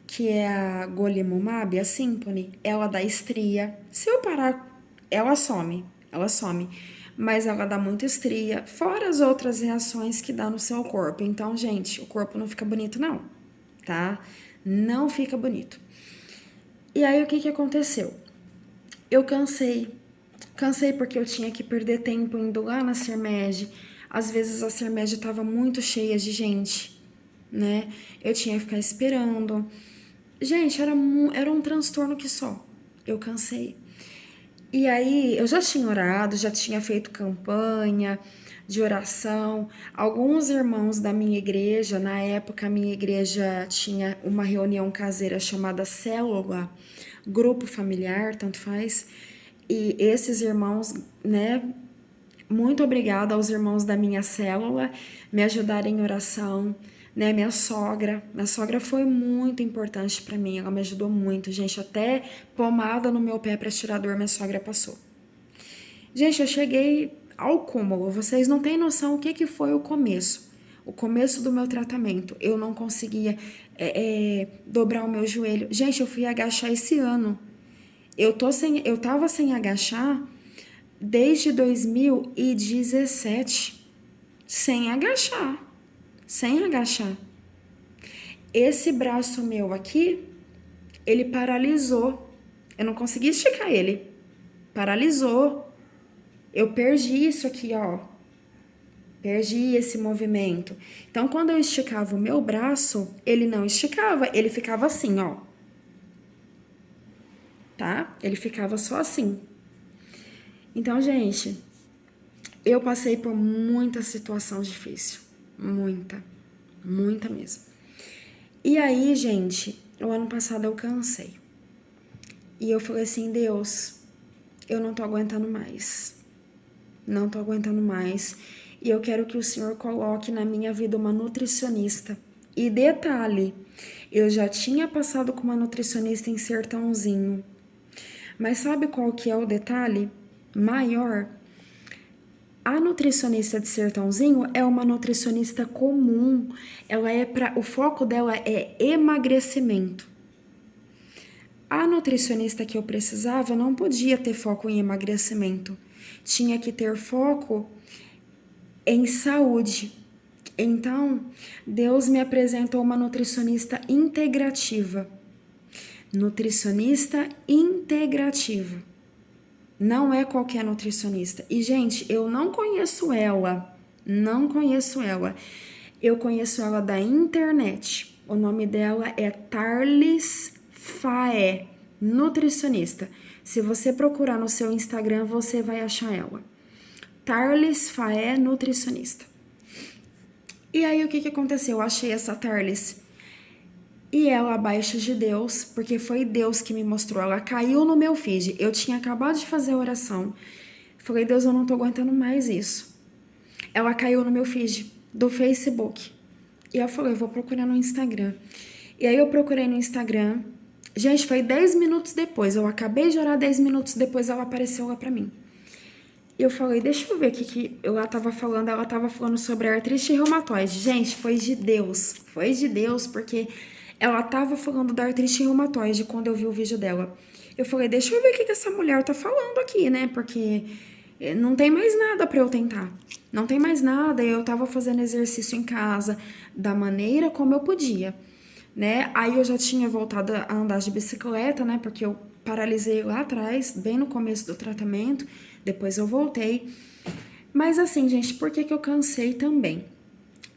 que é a Golimumab, a Symphony, ela dá estria. Se eu parar, ela some. Mas ela dá muita estria, fora as outras reações que dá no seu corpo. Então, gente, o corpo não fica bonito não, tá? Não fica bonito. E aí, o que aconteceu? Eu cansei. Cansei porque eu tinha que perder tempo indo lá na Sermed. Às vezes a Sermed estava muito cheia de gente, né? Eu tinha que ficar esperando. Gente, era um transtorno que só. Eu cansei. E aí, eu já tinha orado, já tinha feito campanha de oração. Alguns irmãos da minha igreja, na época a minha igreja tinha uma reunião caseira chamada Célula, grupo familiar, tanto faz. E esses irmãos, né, muito obrigada aos irmãos da minha célula me ajudarem em oração, né? Minha sogra foi muito importante para mim, ela me ajudou muito, gente, até pomada no meu pé para tirar dor minha sogra passou. Gente, eu cheguei ao cúmulo, vocês não têm noção o que foi o começo. O começo do meu tratamento, eu não conseguia dobrar o meu joelho. Gente, eu fui agachar esse ano. Eu tava sem agachar desde 2017, sem agachar, sem agachar. Esse braço meu aqui, ele paralisou. Eu não consegui esticar ele. Paralisou. Eu perdi isso aqui, ó. Perdi esse movimento. Então, quando eu esticava o meu braço, ele não esticava, ele ficava assim, ó. Tá? Ele ficava só assim. Então, gente, eu passei por muita situação difícil. Muita mesmo. E aí, gente, o ano passado eu cansei. E eu falei assim, Deus, eu não tô aguentando mais. Não tô aguentando mais. E eu quero que o Senhor coloque na minha vida uma nutricionista. E detalhe, eu já tinha passado com uma nutricionista em Sertãozinho. Mas sabe qual que é o detalhe maior? A nutricionista de Sertãozinho é uma nutricionista comum. O foco dela é emagrecimento. A nutricionista que eu precisava não podia ter foco em emagrecimento. Tinha que ter foco em saúde. Então, Deus me apresentou uma nutricionista integrativa. Nutricionista integrativa. Não é qualquer nutricionista. E, gente, eu não conheço ela. Não conheço ela. Eu conheço ela da internet. O nome dela é Tarlis Faé, nutricionista. Se você procurar no seu Instagram, você vai achar ela. Tarlis Faé, nutricionista. E aí, o que aconteceu? Eu achei essa Tarlis. E ela abaixo de Deus, porque foi Deus que me mostrou. Ela caiu no meu feed. Eu tinha acabado de fazer a oração. Falei, Deus, eu não tô aguentando mais isso. Ela caiu no meu feed do Facebook. E eu falei, vou procurar no Instagram. E aí eu procurei no Instagram. Gente, foi 10 minutos depois. Eu acabei de orar, 10 minutos depois ela apareceu lá pra mim. E eu falei, deixa eu ver o que ela tava falando. Ela tava falando sobre artrite reumatoide. Gente, foi de Deus. Foi de Deus, porque ela tava falando da artrite reumatoide quando eu vi o vídeo dela. Eu falei, deixa eu ver o que essa mulher tá falando aqui, né? Porque não tem mais nada pra eu tentar. Não tem mais nada. Eu tava fazendo exercício em casa da maneira como eu podia, né? Aí eu já tinha voltado a andar de bicicleta, né? Porque eu paralisei lá atrás, bem no começo do tratamento. Depois eu voltei. Mas assim, gente, por que eu cansei também?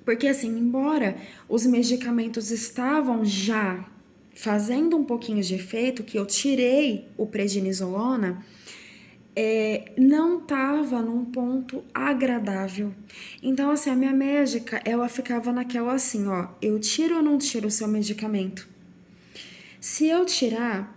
Porque assim, embora os medicamentos estavam já fazendo um pouquinho de efeito, que eu tirei o prednisolona, não tava num ponto agradável. Então, assim, a minha médica, ela ficava naquela assim, ó, eu tiro ou não tiro o seu medicamento? Se eu tirar,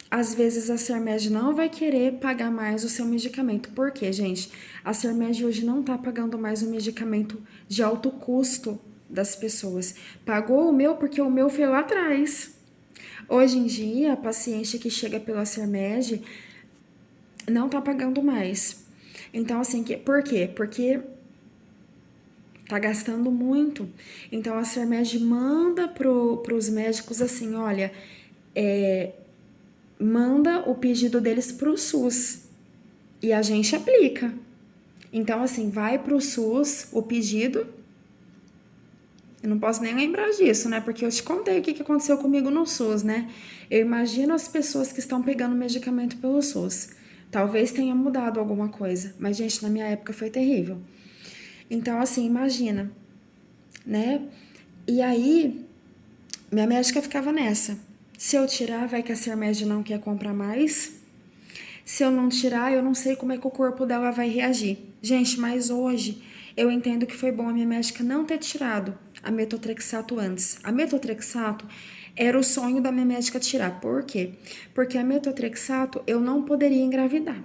às vezes a Sermed não vai querer pagar mais o seu medicamento. Por quê, gente? A Sermed hoje não tá pagando mais o medicamento de alto custo das pessoas. Pagou o meu porque o meu foi lá atrás. Hoje em dia, a paciente que chega pela Sermed não tá pagando mais. Então, assim, por quê? Porque tá gastando muito. Então, a Sermed manda pros médicos assim, olha, manda o pedido deles pro SUS e a gente aplica. Então, assim, vai pro SUS o pedido. Eu não posso nem lembrar disso, né? Porque eu te contei o que aconteceu comigo no SUS, né? Eu imagino as pessoas que estão pegando medicamento pelo SUS. Talvez tenha mudado alguma coisa, mas, gente, na minha época foi terrível. Então, assim, imagina, né? E aí, minha médica ficava nessa. Se eu tirar, vai que a Sermed não quer comprar mais. Se eu não tirar, eu não sei como é que o corpo dela vai reagir. Gente, mas hoje eu entendo que foi bom a minha médica não ter tirado a metotrexato antes. A metotrexato era o sonho da minha médica tirar. Por quê? Porque a metotrexato eu não poderia engravidar.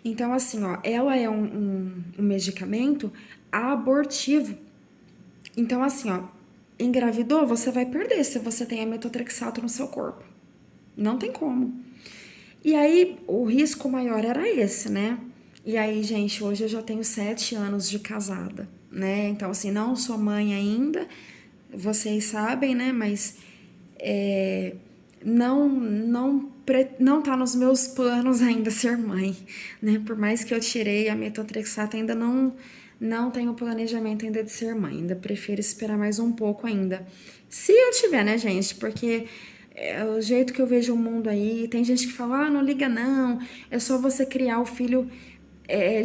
Então, assim, ó, ela é um medicamento abortivo. Então, assim, ó, engravidou, você vai perder se você tem a metotrexato no seu corpo. Não tem como. E aí, o risco maior era esse, né? E aí, gente, hoje eu já tenho 7 anos de casada, né? Então, assim, não sou mãe ainda, vocês sabem, né? Mas não tá nos meus planos ainda ser mãe, né? Por mais que eu tirei a metotrexato, ainda não tenho planejamento ainda de ser mãe. Ainda prefiro esperar mais um pouco ainda. Se eu tiver, né, gente? Porque é o jeito que eu vejo o mundo aí. Tem gente que fala, não liga não, é só você criar o filho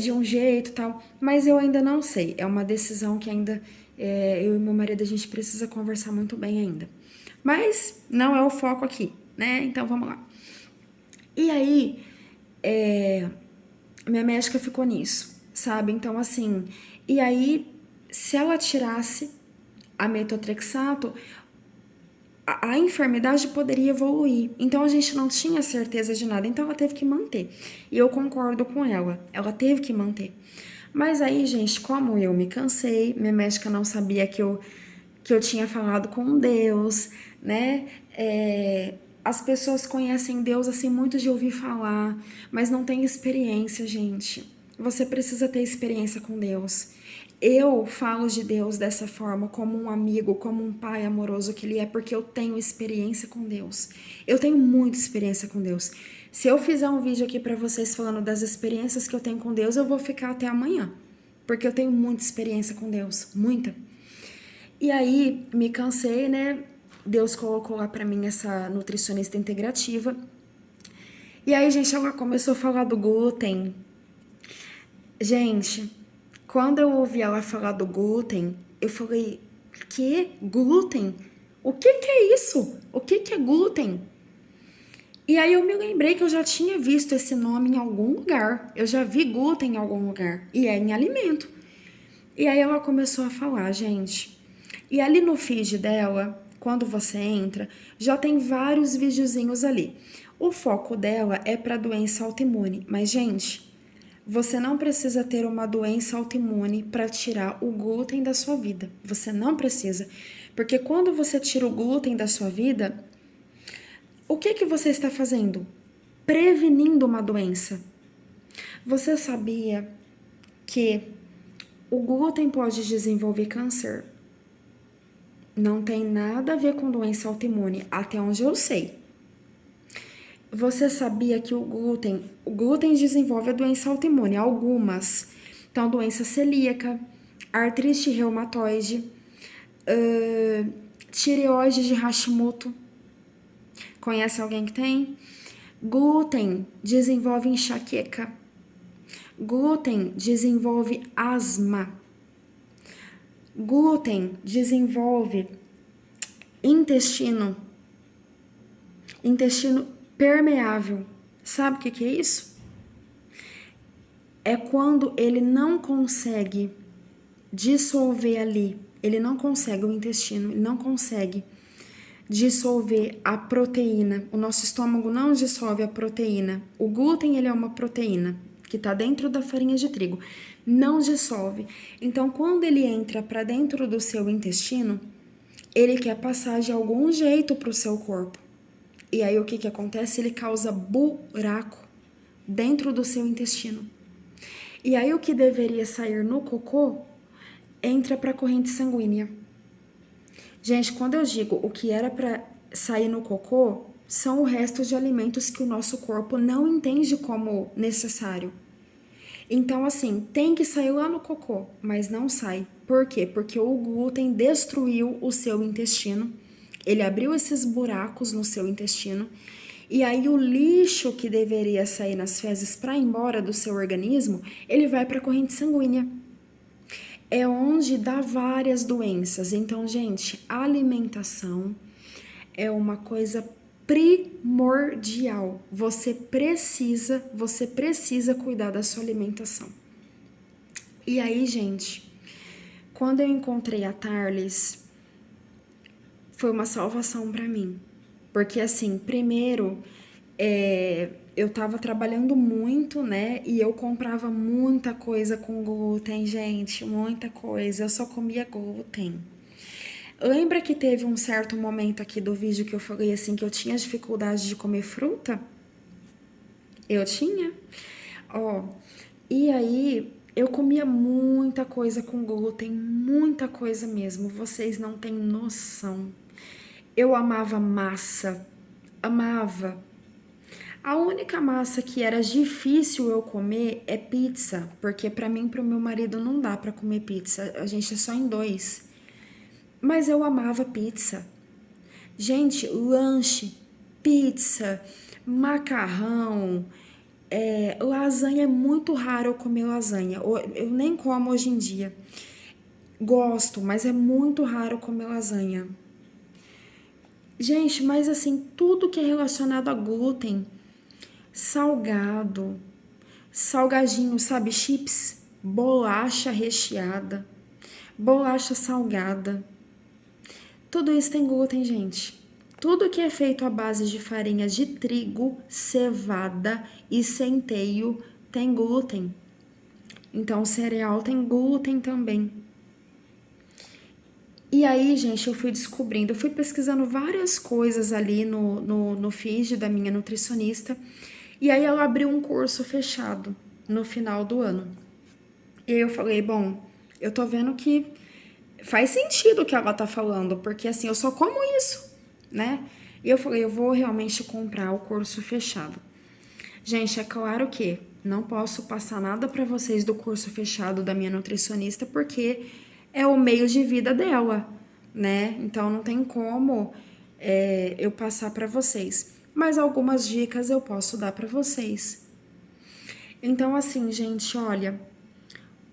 de um jeito e tal. Mas eu ainda não sei. É uma decisão que ainda eu e meu marido a gente precisa conversar muito bem ainda. Mas não é o foco aqui, né? Então vamos lá. E aí, minha médica ficou nisso, sabe? Então, assim, e aí, se ela tirasse a metotrexato, a enfermidade poderia evoluir. Então a gente não tinha certeza de nada, então ela teve que manter. E eu concordo com ela teve que manter. Mas aí, gente, como eu me cansei, minha médica não sabia que eu tinha falado com Deus, né? As pessoas conhecem Deus assim muito de ouvir falar, mas não tem experiência, gente. Você precisa ter experiência com Deus. Eu falo de Deus dessa forma, como um amigo, como um pai amoroso que Ele é, porque eu tenho experiência com Deus. Eu tenho muita experiência com Deus. Se eu fizer um vídeo aqui pra vocês falando das experiências que eu tenho com Deus, eu vou ficar até amanhã, porque eu tenho muita experiência com Deus, muita. E aí, me cansei, né? Deus colocou lá pra mim essa nutricionista integrativa. E aí, gente, ela começou a falar do glúten. Gente, quando eu ouvi ela falar do glúten, eu falei, que glúten? O que é isso? O que é glúten? E aí eu me lembrei que eu já tinha visto esse nome em algum lugar. Eu já vi glúten em algum lugar. E é em alimento. E aí ela começou a falar, gente. E ali no feed dela, quando você entra, já tem vários videozinhos ali. O foco dela é para doença autoimune, mas gente, você não precisa ter uma doença autoimune para tirar o glúten da sua vida. Você não precisa, porque quando você tira o glúten da sua vida, o que você está fazendo? Prevenindo uma doença. Você sabia que o glúten pode desenvolver câncer? Não tem nada a ver com doença autoimune, até onde eu sei. Você sabia que o glúten desenvolve a doença autoimune, algumas. Então, doença celíaca, artrite reumatoide, tireoide de Hashimoto. Conhece alguém que tem? Glúten desenvolve enxaqueca. Glúten desenvolve asma. Glúten desenvolve intestino permeável. Sabe o que é isso? é quando ele não consegue dissolver ali, ele não consegue, o intestino, ele não consegue dissolver a proteína. O nosso estômago não dissolve a proteína. O glúten, ele é uma proteína que está dentro da farinha de trigo, não dissolve. Então, quando ele entra para dentro do seu intestino, ele quer passar de algum jeito para o seu corpo. E aí o que acontece? Ele causa buraco dentro do seu intestino. E aí o que deveria sair no cocô entra para a corrente sanguínea. Gente, quando eu digo o que era para sair no cocô, são o resto de alimentos que o nosso corpo não entende como necessário. Então, assim, tem que sair lá no cocô, mas não sai. Por quê? Porque o glúten destruiu o seu intestino, ele abriu esses buracos no seu intestino, e aí o lixo que deveria sair nas fezes para ir embora do seu organismo, ele vai para a corrente sanguínea. É onde dá várias doenças. Então, gente, a alimentação é uma coisa primordial. Você precisa cuidar da sua alimentação. E aí, gente, quando eu encontrei a Tarlis, foi uma salvação para mim. Porque assim, primeiro, eu tava trabalhando muito, né? E eu comprava muita coisa com glúten, gente, muita coisa. Eu só comia glúten. Lembra que teve um certo momento aqui do vídeo que eu falei assim que eu tinha dificuldade de comer fruta? Eu tinha. Ó, e aí eu comia muita coisa com glúten, muita coisa mesmo. Vocês não têm noção. Eu amava massa, amava. A única massa que era difícil eu comer é pizza, porque para mim e pro meu marido não dá para comer pizza. A gente é só em dois. Mas eu amava pizza. Gente, lanche, pizza, macarrão, lasanha é muito raro eu comer lasanha. Eu nem como hoje em dia. Gosto, mas é muito raro comer lasanha. Gente, mas assim, tudo que é relacionado a glúten, salgado, salgadinho, sabe? Chips, bolacha recheada, bolacha salgada. Tudo isso tem glúten, gente. Tudo que é feito à base de farinha de trigo, cevada e centeio tem glúten. Então, o cereal tem glúten também. E aí, gente, eu fui descobrindo, eu fui pesquisando várias coisas ali no feed da minha nutricionista. E aí ela abriu um curso fechado no final do ano. E aí eu falei, bom, eu tô vendo que faz sentido o que ela tá falando, porque assim, eu só como isso, né? E eu falei, eu vou realmente comprar o curso fechado. Gente, é claro que não posso passar nada para vocês do curso fechado da minha nutricionista, porque é o meio de vida dela, né? Então não tem como eu passar para vocês. Mas algumas dicas eu posso dar para vocês. Então, assim, gente, olha,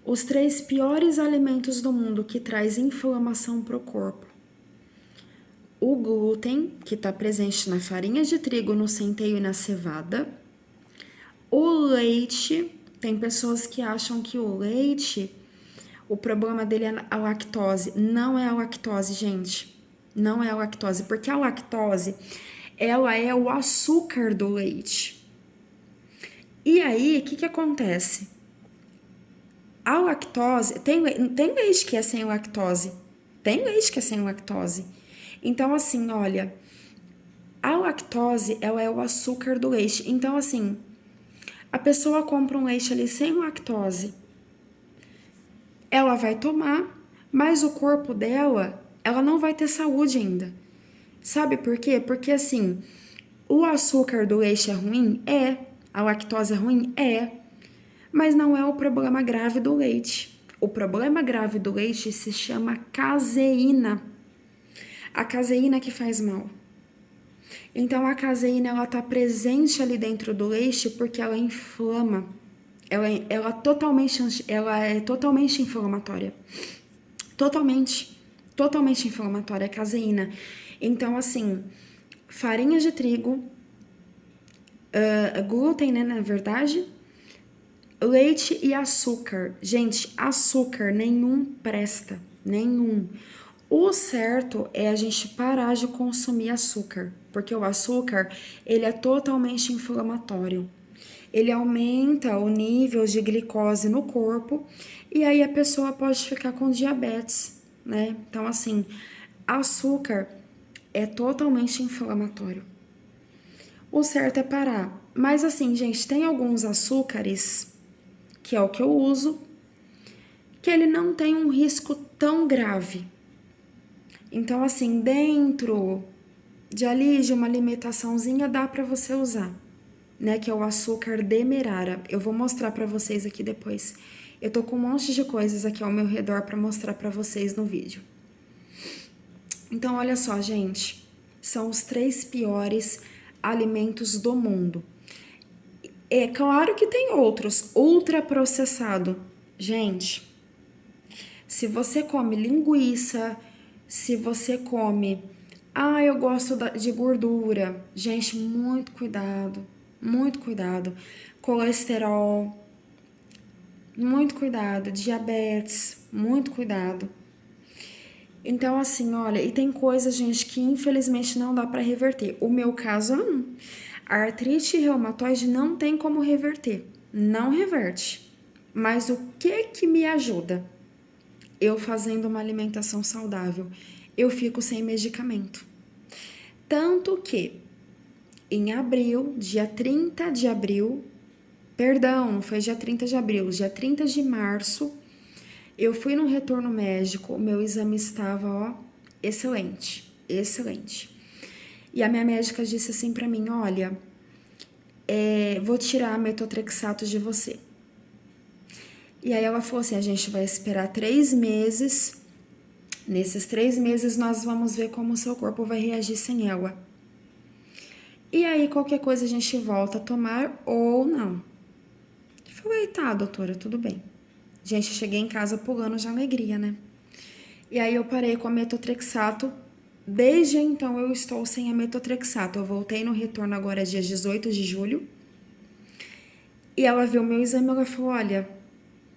os 3 piores alimentos do mundo que traz inflamação para o corpo. O glúten, que está presente na farinha de trigo, no centeio e na cevada. O leite, tem pessoas que acham que o leite, o problema dele é a lactose. Não é a lactose, gente. Não é a lactose, porque a lactose, ela é o açúcar do leite. E aí, o que acontece? A lactose, tem leite que é sem lactose. Tem leite que é sem lactose. Então, assim, olha, a lactose, ela é o açúcar do leite. Então, assim, a pessoa compra um leite ali sem lactose. Ela vai tomar, mas o corpo dela, ela não vai ter saúde ainda. Sabe por quê? Porque, assim, o açúcar do leite é ruim? É. A lactose é ruim? É. Mas não é o problema grave do leite. O problema grave do leite se chama caseína. A caseína que faz mal. Então, a caseína, ela tá presente ali dentro do leite porque ela inflama. Ela é totalmente inflamatória. Totalmente inflamatória a caseína. Então, assim, farinha de trigo, glúten, né, na verdade, Leite e açúcar. Gente, açúcar nenhum presta, nenhum. O certo é a gente parar de consumir açúcar, porque o açúcar, ele é totalmente inflamatório. Ele aumenta o nível de glicose no corpo e aí a pessoa pode ficar com diabetes, né? Então, assim, açúcar é totalmente inflamatório. O certo é parar. Mas assim, gente, tem alguns açúcares, que é o que eu uso, que ele não tem um risco tão grave. Então, assim, dentro de uma alimentaçãozinha dá para você usar, né? Que é o açúcar demerara. Eu vou mostrar para vocês aqui depois. Eu tô com um monte de coisas aqui ao meu redor para mostrar para vocês no vídeo. Então, olha só, gente. São os 3 piores alimentos do mundo. É claro que tem outros, ultraprocessado. Gente, se você come linguiça, se você come, eu gosto de gordura. Gente, muito cuidado, muito cuidado. Colesterol, muito cuidado. Diabetes, muito cuidado. Então, assim, olha, e tem coisas, gente, que infelizmente não dá para reverter. O meu caso é a artrite reumatoide não tem como reverter, não reverte. Mas o que me ajuda? Eu fazendo uma alimentação saudável, eu fico sem medicamento. Tanto que em abril, dia 30 de abril, perdão, não foi dia 30 de abril, dia 30 de março, eu fui no retorno médico, o meu exame estava, ó, excelente, excelente. E a minha médica disse assim pra mim, olha, vou tirar metotrexato de você. E aí ela falou assim, a gente vai esperar 3 meses, nesses 3 meses nós vamos ver como o seu corpo vai reagir sem ela. E aí qualquer coisa a gente volta a tomar ou não. Eu falei, tá, doutora, tudo bem. Gente, eu cheguei em casa pulando de alegria, né? E aí eu parei com a metotrexato. Desde então eu estou sem a metotrexato. Eu voltei no retorno agora dia 18 de julho. E ela viu meu exame e ela falou, olha,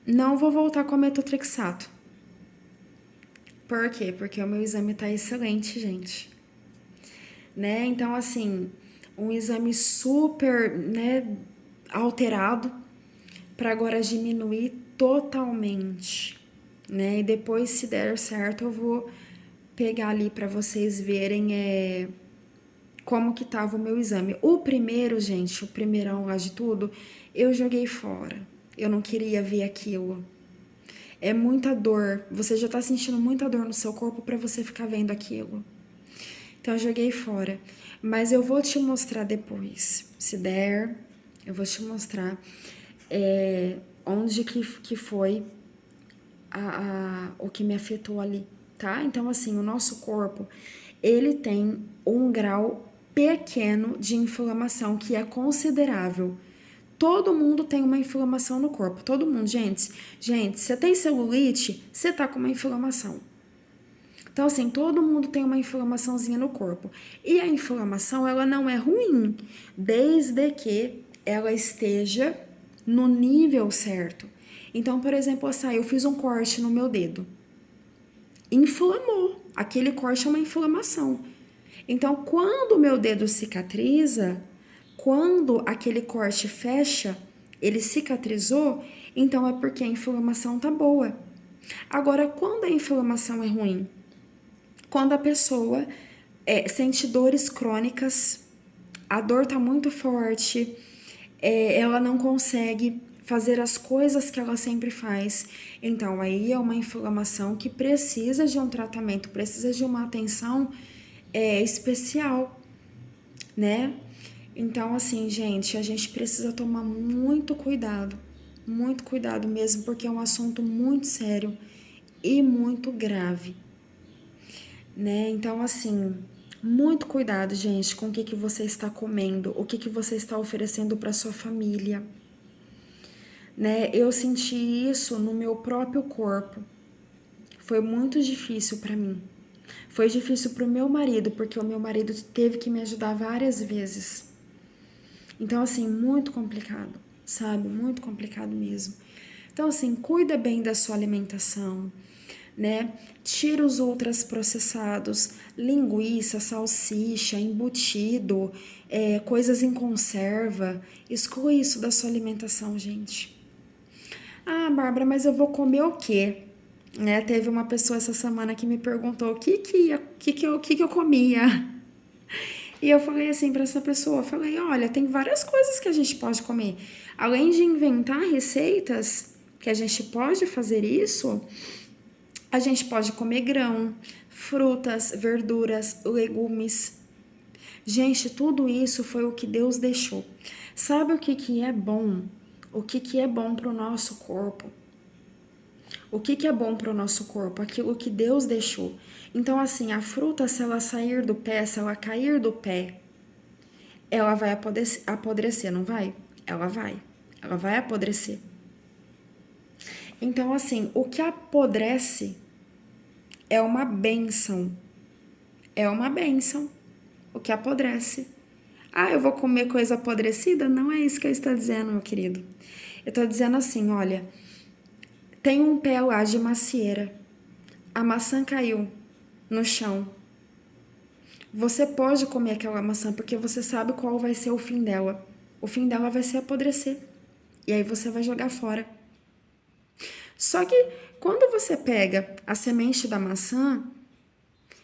não vou voltar com a metotrexato. Por quê? Porque o meu exame tá excelente, gente. Né? Então, assim, um exame super, né, alterado para agora diminuir totalmente, né? E depois, se der certo, eu vou pegar ali para vocês verem como que tava o meu exame. O primeiro, gente, o primeirão lá de tudo, eu joguei fora. Eu não queria ver aquilo. É muita dor. Você já tá sentindo muita dor no seu corpo para você ficar vendo aquilo. Então eu joguei fora. Mas eu vou te mostrar depois. Se der, eu vou te mostrar onde que foi o que me afetou ali, tá? Então, assim, o nosso corpo, ele tem um grau pequeno de inflamação que é considerável. Todo mundo tem uma inflamação no corpo, todo mundo, gente. Gente, você tem celulite, você tá com uma inflamação. Então, assim, todo mundo tem uma inflamaçãozinha no corpo. E a inflamação, ela não é ruim, desde que ela esteja no nível certo. Então, por exemplo, assim, eu fiz um corte no meu dedo. Inflamou. Aquele corte é uma inflamação. Então, quando o meu dedo cicatriza, quando aquele corte fecha, ele cicatrizou, então é porque a inflamação tá boa. Agora, quando a inflamação é ruim? Quando a pessoa sente dores crônicas, a dor tá muito forte, ela não consegue fazer as coisas que ela sempre faz. Então, aí é uma inflamação que precisa de um tratamento, precisa de uma atenção especial, né? Então, assim, gente, a gente precisa tomar muito cuidado mesmo, porque é um assunto muito sério e muito grave, né? Então, assim, muito cuidado, gente, com o que você está comendo, o que você está oferecendo para sua família, né? Eu senti isso no meu próprio corpo. Foi muito difícil para mim. Foi difícil para o meu marido, porque o meu marido teve que me ajudar várias vezes. Então, assim, muito complicado, sabe? Muito complicado mesmo. Então, assim, cuida bem da sua alimentação, né? Tira os ultraprocessados, linguiça, salsicha, embutido, coisas em conserva. Exclui isso da sua alimentação, gente. Ah, Bárbara, mas eu vou comer o quê? Né? Teve uma pessoa essa semana que me perguntou o que que eu comia. E eu falei assim para essa pessoa, falei, olha, tem várias coisas que a gente pode comer. Além de inventar receitas que a gente pode fazer isso, a gente pode comer grão, frutas, verduras, legumes. Gente, tudo isso foi o que Deus deixou. Sabe o que que é bom? O que que é bom para o nosso corpo? O que que é bom para o nosso corpo? Aquilo que Deus deixou. Então, assim, a fruta, se ela sair do pé, se ela cair do pé, ela vai apodrecer, não vai? Ela vai. Ela vai apodrecer. Então, assim, o que apodrece é uma bênção. É uma bênção. O que apodrece. Ah, eu vou comer coisa apodrecida? Não é isso que eu estou dizendo, meu querido. Eu estou dizendo assim, olha, tem um pé lá de macieira. A maçã caiu no chão. Você pode comer aquela maçã porque você sabe qual vai ser o fim dela. O fim dela vai ser apodrecer. E aí você vai jogar fora. Só que quando você pega a semente da maçã,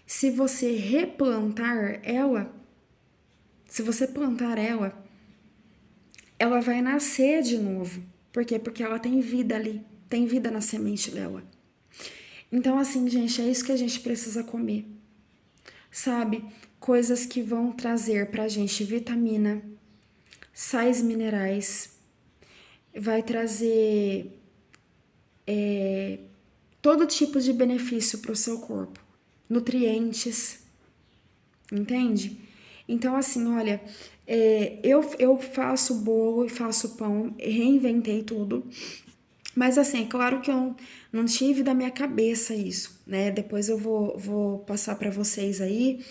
se você replantar ela, se você plantar ela vai nascer de novo. Por quê? Porque ela tem vida ali, tem vida na semente dela. Então, assim, gente, é isso que a gente precisa comer. Sabe? Coisas que vão trazer pra gente vitamina, sais minerais, vai trazer todo tipo de benefício para o seu corpo, nutrientes, entende? Então, assim, olha, eu faço bolo e faço pão, reinventei tudo, mas assim, é claro que eu não tive da minha cabeça isso, né? Depois eu vou passar para vocês aí,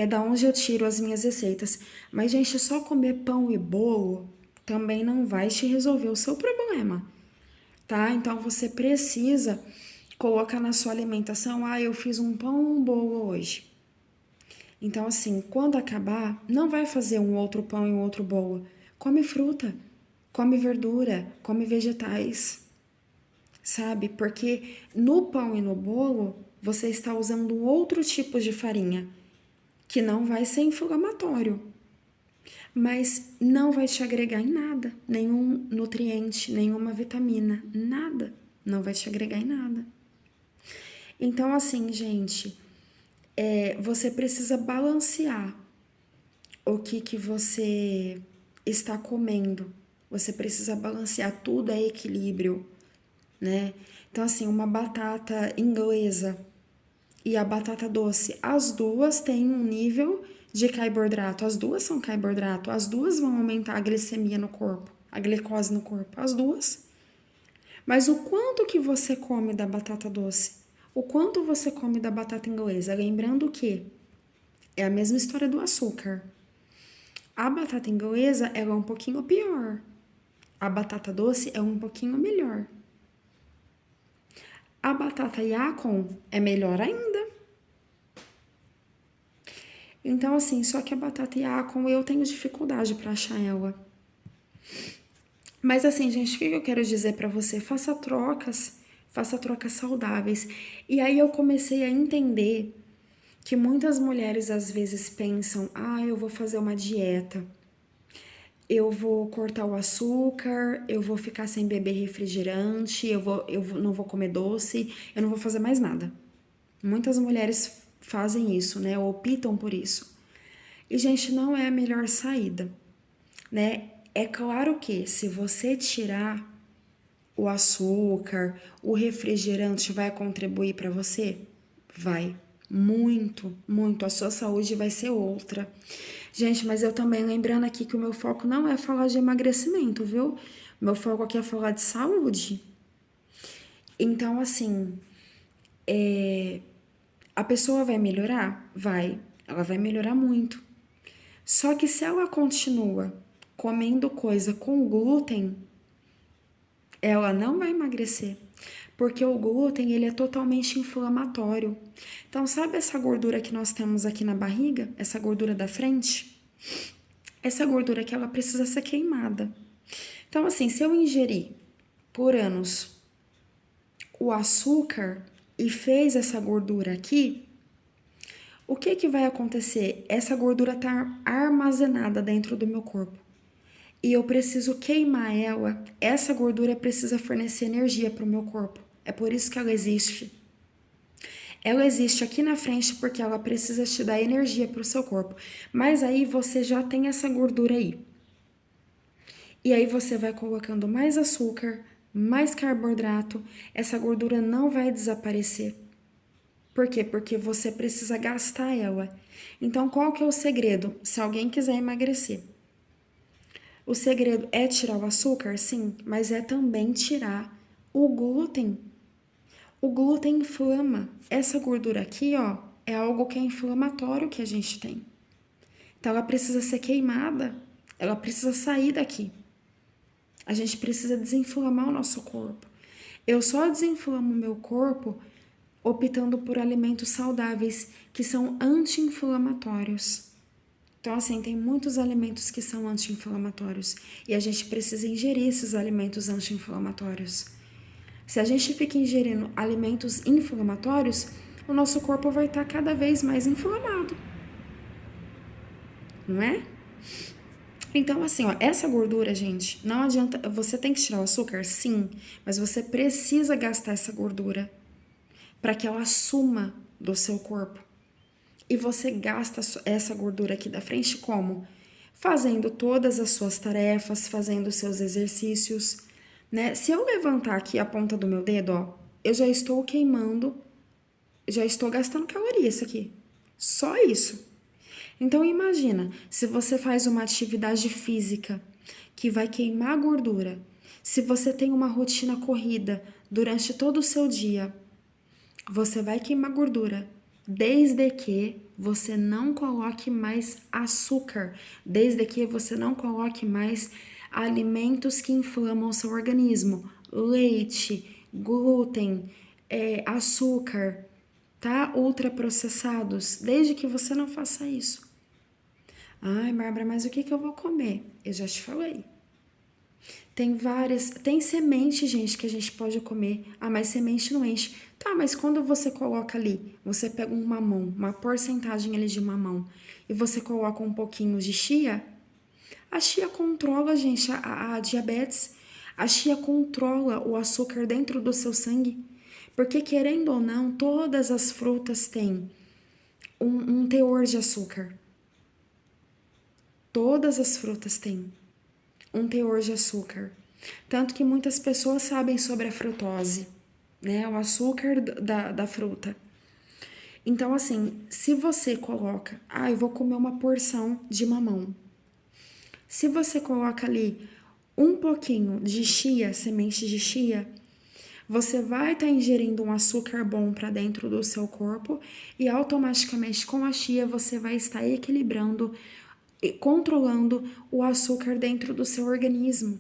da onde eu tiro as minhas receitas. Mas, gente, só comer pão e bolo também não vai te resolver o seu problema, tá? Então você precisa colocar na sua alimentação, eu fiz um pão e um bolo hoje. Então assim, quando acabar, não vai fazer um outro pão e um outro bolo. Come fruta, come verdura, come vegetais, sabe? Porque no pão e no bolo você está usando outro tipo de farinha, que não vai ser inflamatório, mas não vai te agregar em nada, nenhum nutriente, nenhuma vitamina, nada, não vai te agregar em nada. Então, assim, gente, você precisa balancear o que você está comendo. Você precisa balancear, tudo é equilíbrio, né? Então, assim, uma batata inglesa e a batata doce, as duas têm um nível de carboidrato, as duas são carboidrato, as duas vão aumentar a glicemia no corpo, a glicose no corpo, as duas. Mas o quanto que você come da batata doce? O quanto você come da batata inglesa? Lembrando que é a mesma história do açúcar. A batata inglesa ela é um pouquinho pior. A batata doce é um pouquinho melhor. A batata Yacon é melhor ainda. Então, assim, só que a batata Yacon eu tenho dificuldade para achar ela. Mas assim, gente, o que eu quero dizer para você? Faça trocas saudáveis. E aí eu comecei a entender que muitas mulheres às vezes pensam, eu vou fazer uma dieta, eu vou cortar o açúcar, eu vou ficar sem beber refrigerante, não vou comer doce, eu não vou fazer mais nada. Muitas mulheres fazem isso, né? Ou optam por isso. E, gente, não é a melhor saída, né? É claro que se você tirar o açúcar, o refrigerante vai contribuir para você? Vai. Muito, muito. A sua saúde vai ser outra. Gente, mas eu também lembrando aqui que o meu foco não é falar de emagrecimento, viu? Meu foco aqui é falar de saúde. Então, assim, a pessoa vai melhorar? Vai. Ela vai melhorar muito. Só que se ela continua comendo coisa com glúten, ela não vai emagrecer, porque o glúten ele é totalmente inflamatório. Então, sabe essa gordura que nós temos aqui na barriga, essa gordura da frente? Essa gordura que ela precisa ser queimada. Então, assim, se eu ingerir por anos o açúcar e fez essa gordura aqui, o que que vai acontecer? Essa gordura está armazenada dentro do meu corpo. E eu preciso queimar ela. Essa gordura precisa fornecer energia para o meu corpo. É por isso que ela existe. Ela existe aqui na frente porque ela precisa te dar energia para o seu corpo. Mas aí você já tem essa gordura aí. E aí você vai colocando mais açúcar, mais carboidrato. Essa gordura não vai desaparecer. Por quê? Porque você precisa gastar ela. Então, qual que é o segredo? Se alguém quiser emagrecer. O segredo é tirar o açúcar? Sim, mas é também tirar o glúten. O glúten inflama. Essa gordura aqui, ó, é algo que é inflamatório que a gente tem. Então, ela precisa ser queimada. Ela precisa sair daqui. A gente precisa desinflamar o nosso corpo. Eu só desinflamo o meu corpo optando por alimentos saudáveis que são anti-inflamatórios. Então, assim, tem muitos alimentos que são anti-inflamatórios e a gente precisa ingerir esses alimentos anti-inflamatórios. Se a gente fica ingerindo alimentos inflamatórios, o nosso corpo vai estar cada vez mais inflamado, não é? Então, assim, ó, essa gordura, gente, não adianta. Você tem que tirar o açúcar? Sim, mas você precisa gastar essa gordura para que ela suma do seu corpo. E você gasta essa gordura aqui da frente como? Fazendo todas as suas tarefas, fazendo os seus exercícios, né? Se eu levantar aqui a ponta do meu dedo, ó, eu já estou queimando, já estou gastando caloria isso aqui. Só isso. Então imagina, se você faz uma atividade física que vai queimar gordura, se você tem uma rotina corrida durante todo o seu dia, você vai queimar gordura, desde que você não coloque mais açúcar, desde que você não coloque mais alimentos que inflamam o seu organismo, leite, glúten, açúcar, tá? Ultraprocessados, desde que você não faça isso. Ai, Bárbara, mas o que que eu vou comer? Eu já te falei. Tem semente, gente, que a gente pode comer. Ah, mas semente não enche. Tá, mas quando você coloca ali, você pega um mamão, uma porcentagem ali de mamão, e você coloca um pouquinho de chia, a chia controla, gente, a diabetes. A chia controla o açúcar dentro do seu sangue. Porque, querendo ou não, todas as frutas têm um teor de açúcar. Todas as frutas têm um teor de açúcar. Tanto que muitas pessoas sabem sobre a frutose, né? O açúcar da fruta. Então, assim, se você coloca, eu vou comer uma porção de mamão. Se você coloca ali um pouquinho de chia, semente de chia, você vai estar ingerindo um açúcar bom para dentro do seu corpo e automaticamente com a chia você vai estar equilibrando e controlando o açúcar dentro do seu organismo.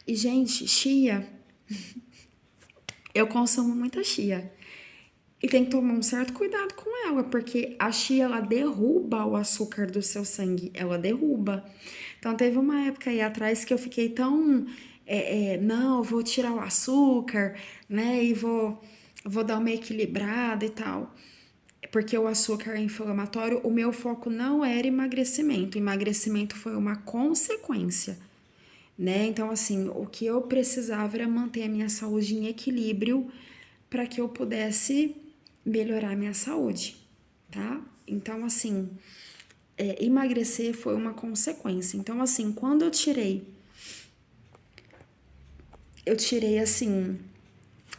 E, gente, chia, eu consumo muita chia. E tem que tomar um certo cuidado com ela, porque a chia, ela derruba o açúcar do seu sangue. Ela derruba. Então, teve uma época aí atrás que eu fiquei tão... não, eu vou tirar o açúcar, né? E vou dar uma equilibrada e tal. Porque o açúcar é inflamatório, o meu foco não era emagrecimento. Emagrecimento foi uma consequência, né? Então, assim, o que eu precisava era manter a minha saúde em equilíbrio para que eu pudesse melhorar a minha saúde, tá? Então, assim, emagrecer foi uma consequência. Então, assim, quando eu tirei assim.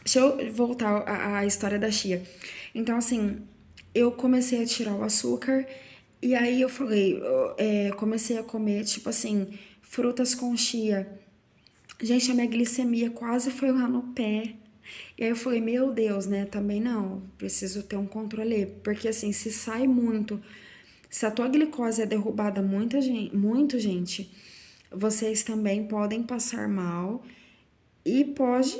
Deixa eu voltar à história da chia. Então, assim, eu comecei a tirar o açúcar e aí eu falei, comecei a comer, tipo assim, frutas com chia. Gente, a minha glicemia quase foi lá no pé. E aí eu falei, meu Deus, né? Também não, preciso ter um controle. Porque assim, se sai muito, se a tua glicose é derrubada muito, gente, vocês também podem passar mal e pode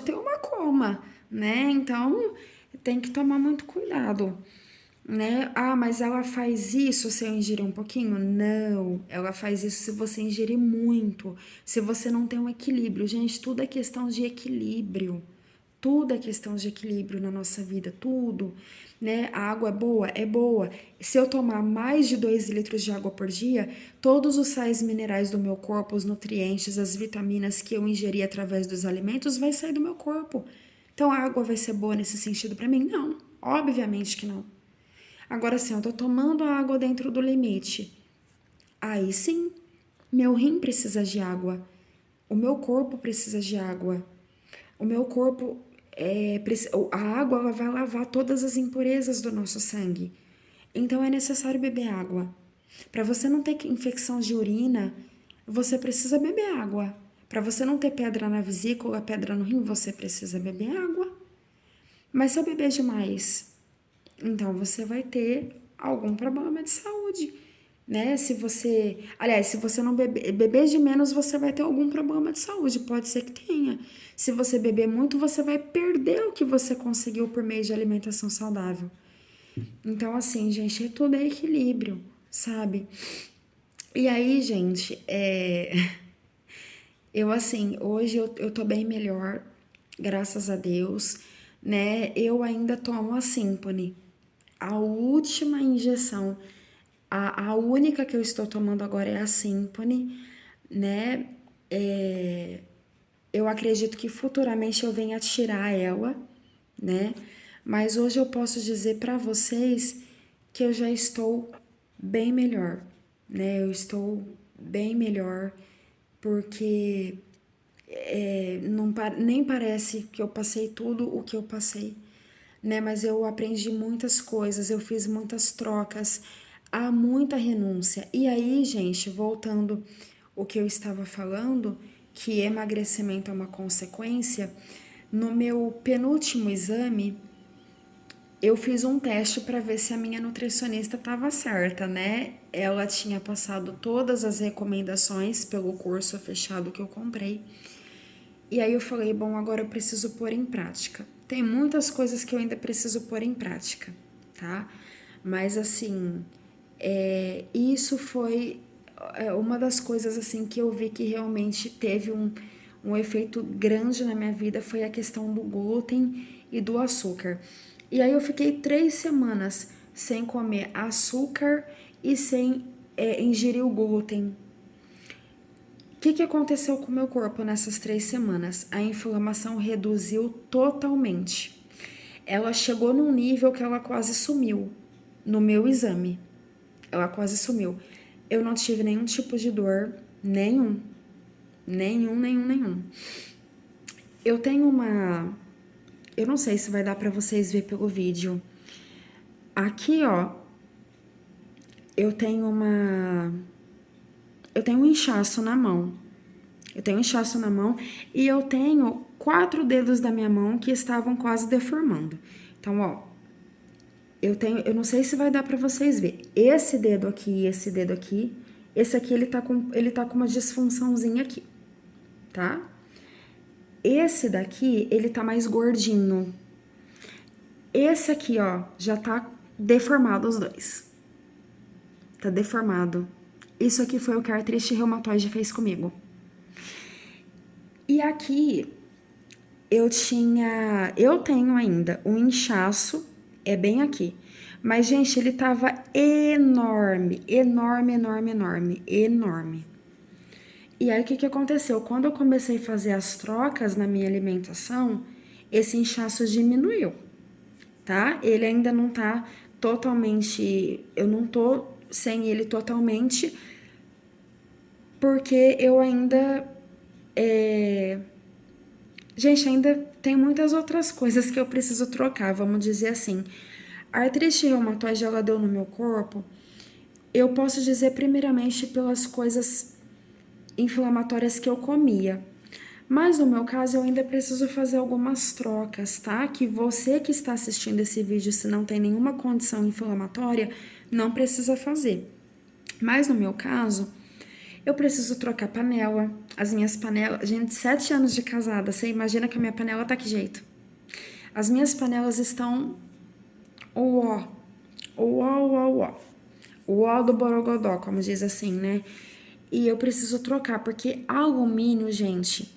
ter uma coma, né? Então tem que tomar muito cuidado, né? Ah, mas ela faz isso se eu ingerir um pouquinho? Não, ela faz isso se você ingerir muito, se você não tem um equilíbrio. Gente, tudo é questão de equilíbrio. Tudo é questão de equilíbrio na nossa vida, tudo, né? A água é boa? É boa. Se eu tomar mais de 2 litros de água por dia, todos os sais minerais do meu corpo, os nutrientes, as vitaminas que eu ingeri através dos alimentos, vai sair do meu corpo. Então a água vai ser boa nesse sentido para mim? Não, obviamente que não. Agora sim, eu tô tomando a água dentro do limite. Aí sim, meu rim precisa de água, o meu corpo precisa de água. O meu corpo, a água ela vai lavar todas as impurezas do nosso sangue. Então é necessário beber água. Para você não ter infecção de urina, você precisa beber água. Para você não ter pedra na vesícula, pedra no rim, você precisa beber água. Mas se eu beber demais, então você vai ter algum problema de saúde, né? Se você não beber de menos, você vai ter algum problema de saúde, pode ser que tenha. Se você beber muito, você vai perder o que você conseguiu por meio de alimentação saudável. Então, assim, gente, tudo é equilíbrio, sabe? E aí, gente, hoje eu tô bem melhor, graças a Deus, né? Eu ainda tomo a Symphony, a última injeção, a única que eu estou tomando agora é a Symphony, né? Eu acredito que futuramente eu venha tirar ela, né? Mas hoje eu posso dizer para vocês que eu já estou bem melhor, né? Eu estou bem melhor porque não, nem parece que eu passei tudo o que eu passei, né? Mas eu aprendi muitas coisas, eu fiz muitas trocas, há muita renúncia. E aí, gente, voltando o que eu estava falando, que emagrecimento é uma consequência, no meu penúltimo exame, eu fiz um teste para ver se a minha nutricionista estava certa, né? Ela tinha passado todas as recomendações pelo curso fechado que eu comprei. E aí eu falei, bom, agora eu preciso pôr em prática. Tem muitas coisas que eu ainda preciso pôr em prática, tá? Mas assim, isso foi uma das coisas assim que eu vi que realmente teve um efeito grande na minha vida, foi a questão do glúten e do açúcar. E aí eu fiquei 3 semanas sem comer açúcar e sem ingerir o glúten. O que aconteceu com o meu corpo nessas 3 semanas? A inflamação reduziu totalmente. Ela chegou num nível que ela quase sumiu no meu exame. Ela quase sumiu. Eu não tive nenhum tipo de dor, nenhum. Eu tenho uma... Eu não sei se vai dar pra vocês ver pelo vídeo. Aqui, ó, eu tenho um inchaço na mão. Eu tenho um inchaço na mão e eu tenho 4 dedos da minha mão que estavam quase deformando. Então, ó, eu não sei se vai dar pra vocês ver. Esse dedo aqui, esse aqui ele tá com uma disfunçãozinha aqui, tá? Esse daqui, ele tá mais gordinho. Esse aqui, ó, já tá deformado os dois. Tá deformado. Isso aqui foi o que a artrite reumatoide fez comigo. E aqui eu tenho ainda um inchaço, é bem aqui. Mas, gente, ele tava enorme. E aí, o que aconteceu? Quando eu comecei a fazer as trocas na minha alimentação, esse inchaço diminuiu, tá? Ele ainda não tá totalmente... Eu não tô sem ele totalmente, porque eu ainda... Gente, ainda tem muitas outras coisas que eu preciso trocar, vamos dizer assim. A artrite reumatoide, ela deu no meu corpo, eu posso dizer primeiramente pelas coisas inflamatórias que eu comia. Mas no meu caso, eu ainda preciso fazer algumas trocas, tá? Que você que está assistindo esse vídeo, se não tem nenhuma condição inflamatória, não precisa fazer. Mas no meu caso, eu preciso trocar panela. As minhas panelas... Gente, 7 anos de casada, você imagina que a minha panela tá que jeito? As minhas panelas estão o ó do borogodó, como diz assim, né? E eu preciso trocar, porque alumínio, gente,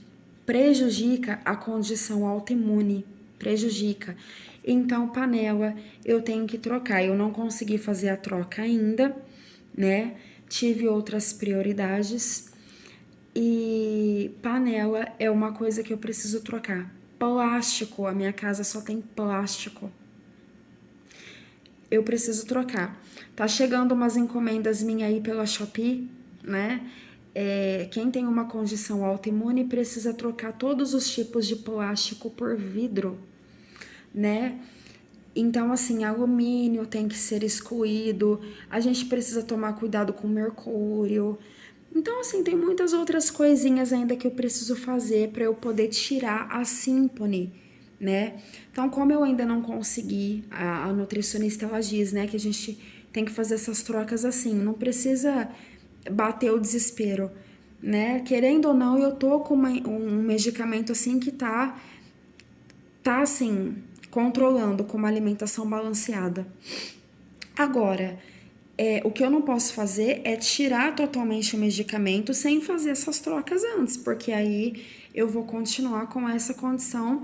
prejudica a condição autoimune, prejudica. Então, panela, eu tenho que trocar. Eu não consegui fazer a troca ainda, né? Tive outras prioridades. E panela é uma coisa que eu preciso trocar. Plástico, a minha casa só tem plástico. Eu preciso trocar. Tá chegando umas encomendas minhas aí pela Shopee, né? Quem tem uma condição autoimune precisa trocar todos os tipos de plástico por vidro, né? Então, assim, alumínio tem que ser excluído, a gente precisa tomar cuidado com mercúrio. Então, assim, tem muitas outras coisinhas ainda que eu preciso fazer para eu poder tirar a Symphony, né? Então, como eu ainda não consegui, a nutricionista ela diz, né, que a gente tem que fazer essas trocas assim, não precisa bater o desespero, né? Querendo ou não, eu tô com um medicamento assim que tá assim, controlando com uma alimentação balanceada. Agora, o que eu não posso fazer é tirar totalmente o medicamento sem fazer essas trocas antes, porque aí eu vou continuar com essa condição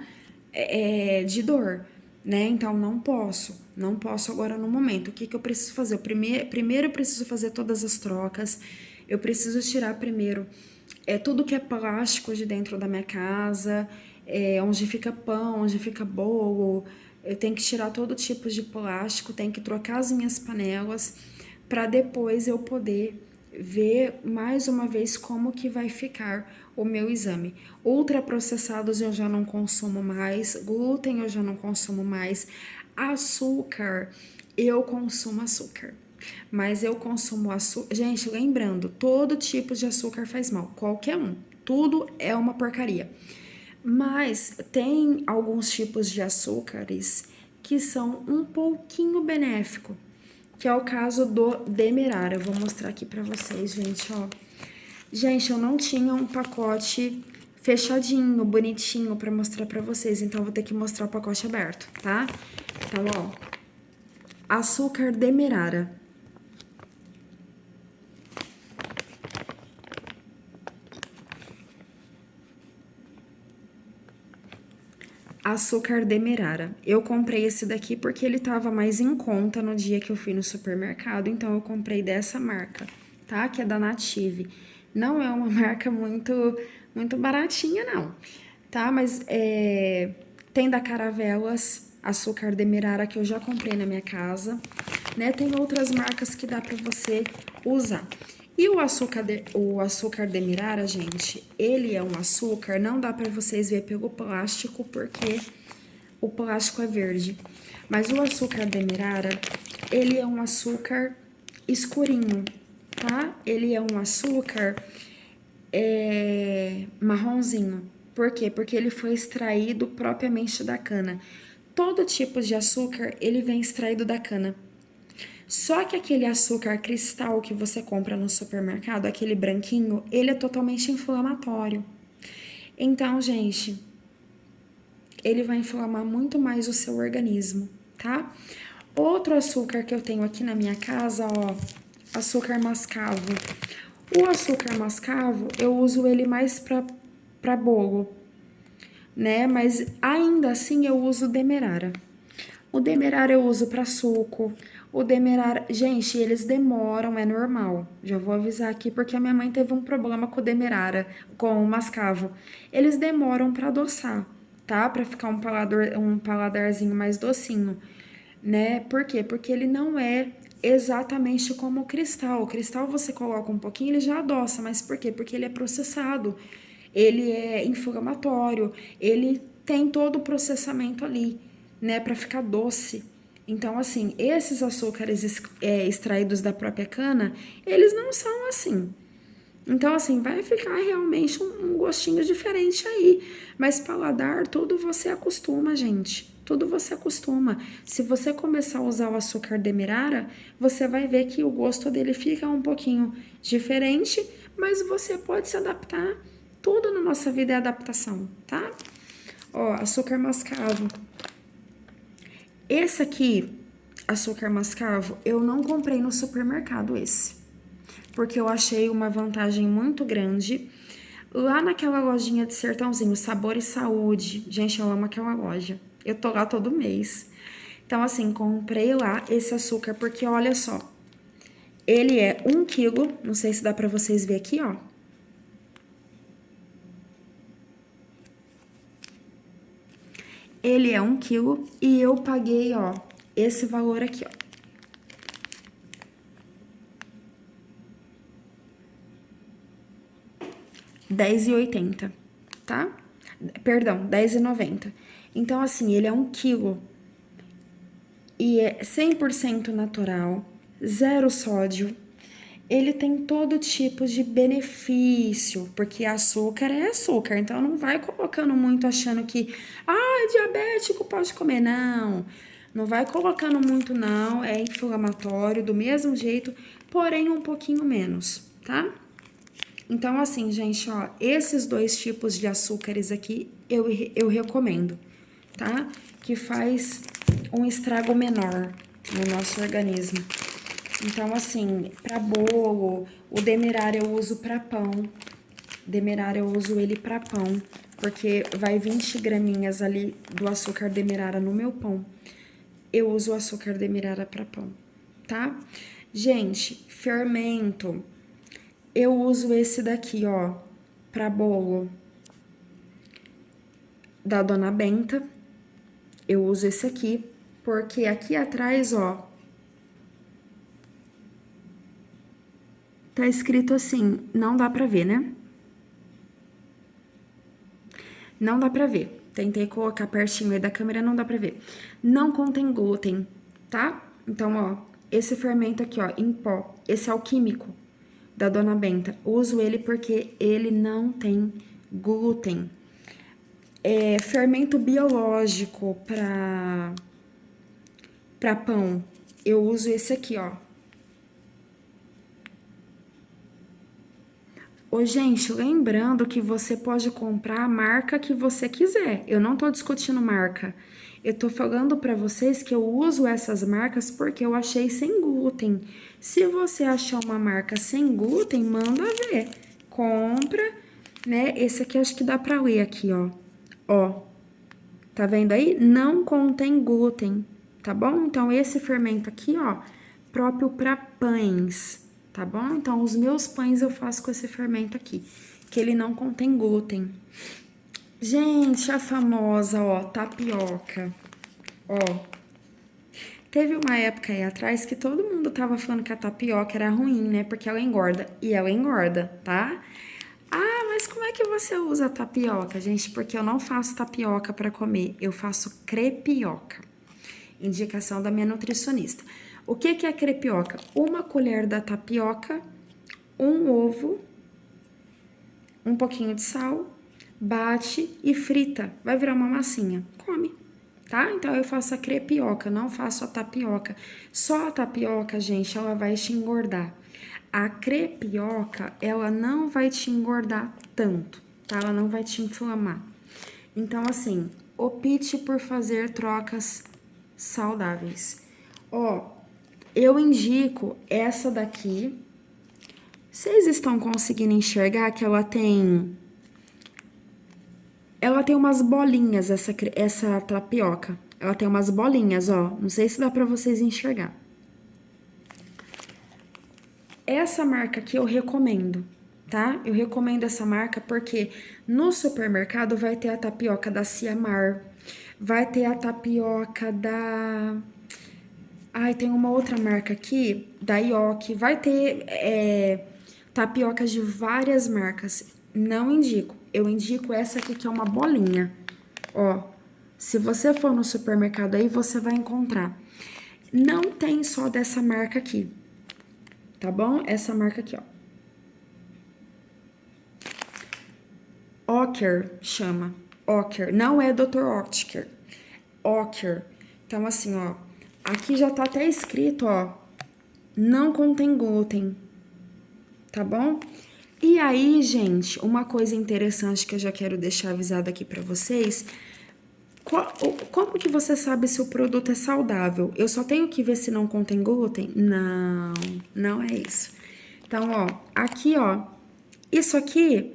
de dor, né? Então não posso agora no momento. O que eu preciso fazer? Primeiro eu preciso fazer todas as trocas, eu preciso tirar primeiro tudo que é plástico de dentro da minha casa, onde fica pão, onde fica bolo, eu tenho que tirar todo tipo de plástico, tenho que trocar as minhas panelas para depois eu poder ver mais uma vez como que vai ficar o meu exame. Ultraprocessados eu já não consumo mais, glúten eu já não consumo mais, açúcar, eu consumo açúcar. Mas eu consumo açúcar. Gente, lembrando, todo tipo de açúcar faz mal, qualquer um. Tudo é uma porcaria. Mas tem alguns tipos de açúcares que são um pouquinho benéfico, que é o caso do Demerara. Eu vou mostrar aqui pra vocês, gente, ó. Gente, eu não tinha um pacote fechadinho, bonitinho pra mostrar pra vocês, então eu vou ter que mostrar o pacote aberto, tá? Então, ó, açúcar Demerara. Açúcar Demerara. Eu comprei esse daqui porque ele tava mais em conta no dia que eu fui no supermercado, então eu comprei dessa marca, tá? Que é da Native. Não é uma marca muito baratinha, não, tá? Mas tem da Caravelas, açúcar Demerara, que eu já comprei na minha casa, né? Tem outras marcas que dá pra você usar. E o açúcar Demerara, gente, ele é um açúcar, não dá pra vocês ver pelo plástico, porque o plástico é verde. Mas o açúcar Demerara, ele é um açúcar escurinho, tá? Ele é um açúcar marronzinho. Por quê? Porque ele foi extraído propriamente da cana. Todo tipo de açúcar, ele vem extraído da cana. Só que aquele açúcar cristal que você compra no supermercado, aquele branquinho, ele é totalmente inflamatório. Então, gente, ele vai inflamar muito mais o seu organismo, tá? Outro açúcar que eu tenho aqui na minha casa, ó, açúcar mascavo. O açúcar mascavo, eu uso ele mais pra bolo, né? Mas ainda assim eu uso demerara. O demerara eu uso para suco. O demerara, gente, eles demoram, é normal. Já vou avisar aqui porque a minha mãe teve um problema com o demerara, com o mascavo. Eles demoram para adoçar, tá? Para ficar um paladarzinho mais docinho, né? Por quê? Porque ele não é exatamente como o cristal. O cristal você coloca um pouquinho, ele já adoça, mas por quê? Porque ele é processado. Ele é inflamatório, ele tem todo o processamento ali, né, para ficar doce. Então, assim, esses açúcares extraídos da própria cana, eles não são assim. Então, assim, vai ficar realmente um gostinho diferente aí. Mas paladar, tudo você acostuma, gente. Tudo você acostuma. Se você começar a usar o açúcar demerara, você vai ver que o gosto dele fica um pouquinho diferente, mas você pode se adaptar. Tudo na nossa vida é adaptação, tá? Ó, açúcar mascavo. Esse aqui, açúcar mascavo, eu não comprei no supermercado esse. Porque eu achei uma vantagem muito grande lá naquela lojinha de Sertãozinho, Sabor e Saúde. Gente, eu amo aquela loja. Eu tô lá todo mês. Então, assim, comprei lá esse açúcar porque, olha só, ele é 1 quilo, não sei se dá pra vocês verem aqui, ó. Ele é 1 quilo e eu paguei, ó, esse valor aqui, ó. R$10,80, tá? Perdão, R$10,90. Então, assim, ele é 1 quilo e é 100% natural, zero sódio. Ele tem todo tipo de benefício, porque açúcar é açúcar, então não vai colocando muito achando que, diabético pode comer, não. Não vai colocando muito não, é inflamatório do mesmo jeito, porém um pouquinho menos, tá? Então, assim, gente, ó, esses dois tipos de açúcares aqui eu recomendo, tá? Que faz um estrago menor no nosso organismo. Então, assim, para bolo, o demerara eu uso para pão. Demerara eu uso ele para pão, porque vai 20 graminhas ali do açúcar demerara no meu pão. Eu uso o açúcar demerara para pão, tá? Gente, fermento. Eu uso esse daqui, ó, para bolo da Dona Benta. Eu uso esse aqui, porque aqui atrás, ó, tá escrito assim, não dá pra ver, né? Não dá pra ver. Tentei colocar pertinho aí da câmera, não dá pra ver. Não contém glúten, tá? Então, ó, esse fermento aqui, ó, em pó, esse alquímico da Dona Benta, uso ele porque ele não tem glúten. É fermento biológico pra pão, eu uso esse aqui, ó. Ô, gente, lembrando que você pode comprar a marca que você quiser. Eu não tô discutindo marca. Eu tô falando para vocês que eu uso essas marcas porque eu achei sem glúten. Se você achar uma marca sem glúten, manda ver. Compra, né? Esse aqui acho que dá para ler aqui, ó. Ó. Tá vendo aí? Não contém glúten, tá bom? Então esse fermento aqui, ó, próprio para pães, tá bom? Então, os meus pães eu faço com esse fermento aqui, que ele não contém glúten. Gente, a famosa, ó, tapioca. Ó, teve uma época aí atrás que todo mundo tava falando que a tapioca era ruim, né? Porque ela engorda. E ela engorda, tá? Mas como é que você usa a tapioca, gente? Porque eu não faço tapioca para comer, eu faço crepioca. Indicação da minha nutricionista. O que é crepioca? 1 colher da tapioca, 1 ovo, um pouquinho de sal, bate e frita. Vai virar uma massinha. Come, tá? Então eu faço a crepioca, não faço a tapioca. Só a tapioca, gente, ela vai te engordar. A crepioca, ela não vai te engordar tanto, tá? Ela não vai te inflamar. Então, assim, opte por fazer trocas saudáveis. Ó, eu indico essa daqui. Vocês estão conseguindo enxergar que ela tem umas bolinhas, essa tapioca. Ela tem umas bolinhas, ó. Não sei se dá pra vocês enxergar. Essa marca aqui eu recomendo, tá? Eu recomendo essa marca porque no supermercado vai ter a tapioca da Ciamar, vai ter a tapioca da... Ai, tem uma outra marca aqui, da Yoki, vai ter tapiocas de várias marcas. Não indico, eu indico essa aqui que é uma bolinha. Ó, se você for no supermercado aí, você vai encontrar. Não tem só dessa marca aqui, tá bom? Essa marca aqui, ó. Ocker chama. Ocker. Não é Dr. Oetker. Ocker. Então, assim, ó. Aqui já tá até escrito, ó. Não contém glúten. Tá bom? E aí, gente, uma coisa interessante que eu já quero deixar avisado aqui pra vocês. Como que você sabe se o produto é saudável? Eu só tenho que ver se não contém glúten? Não, não é isso. Então, ó, aqui, ó. Isso aqui,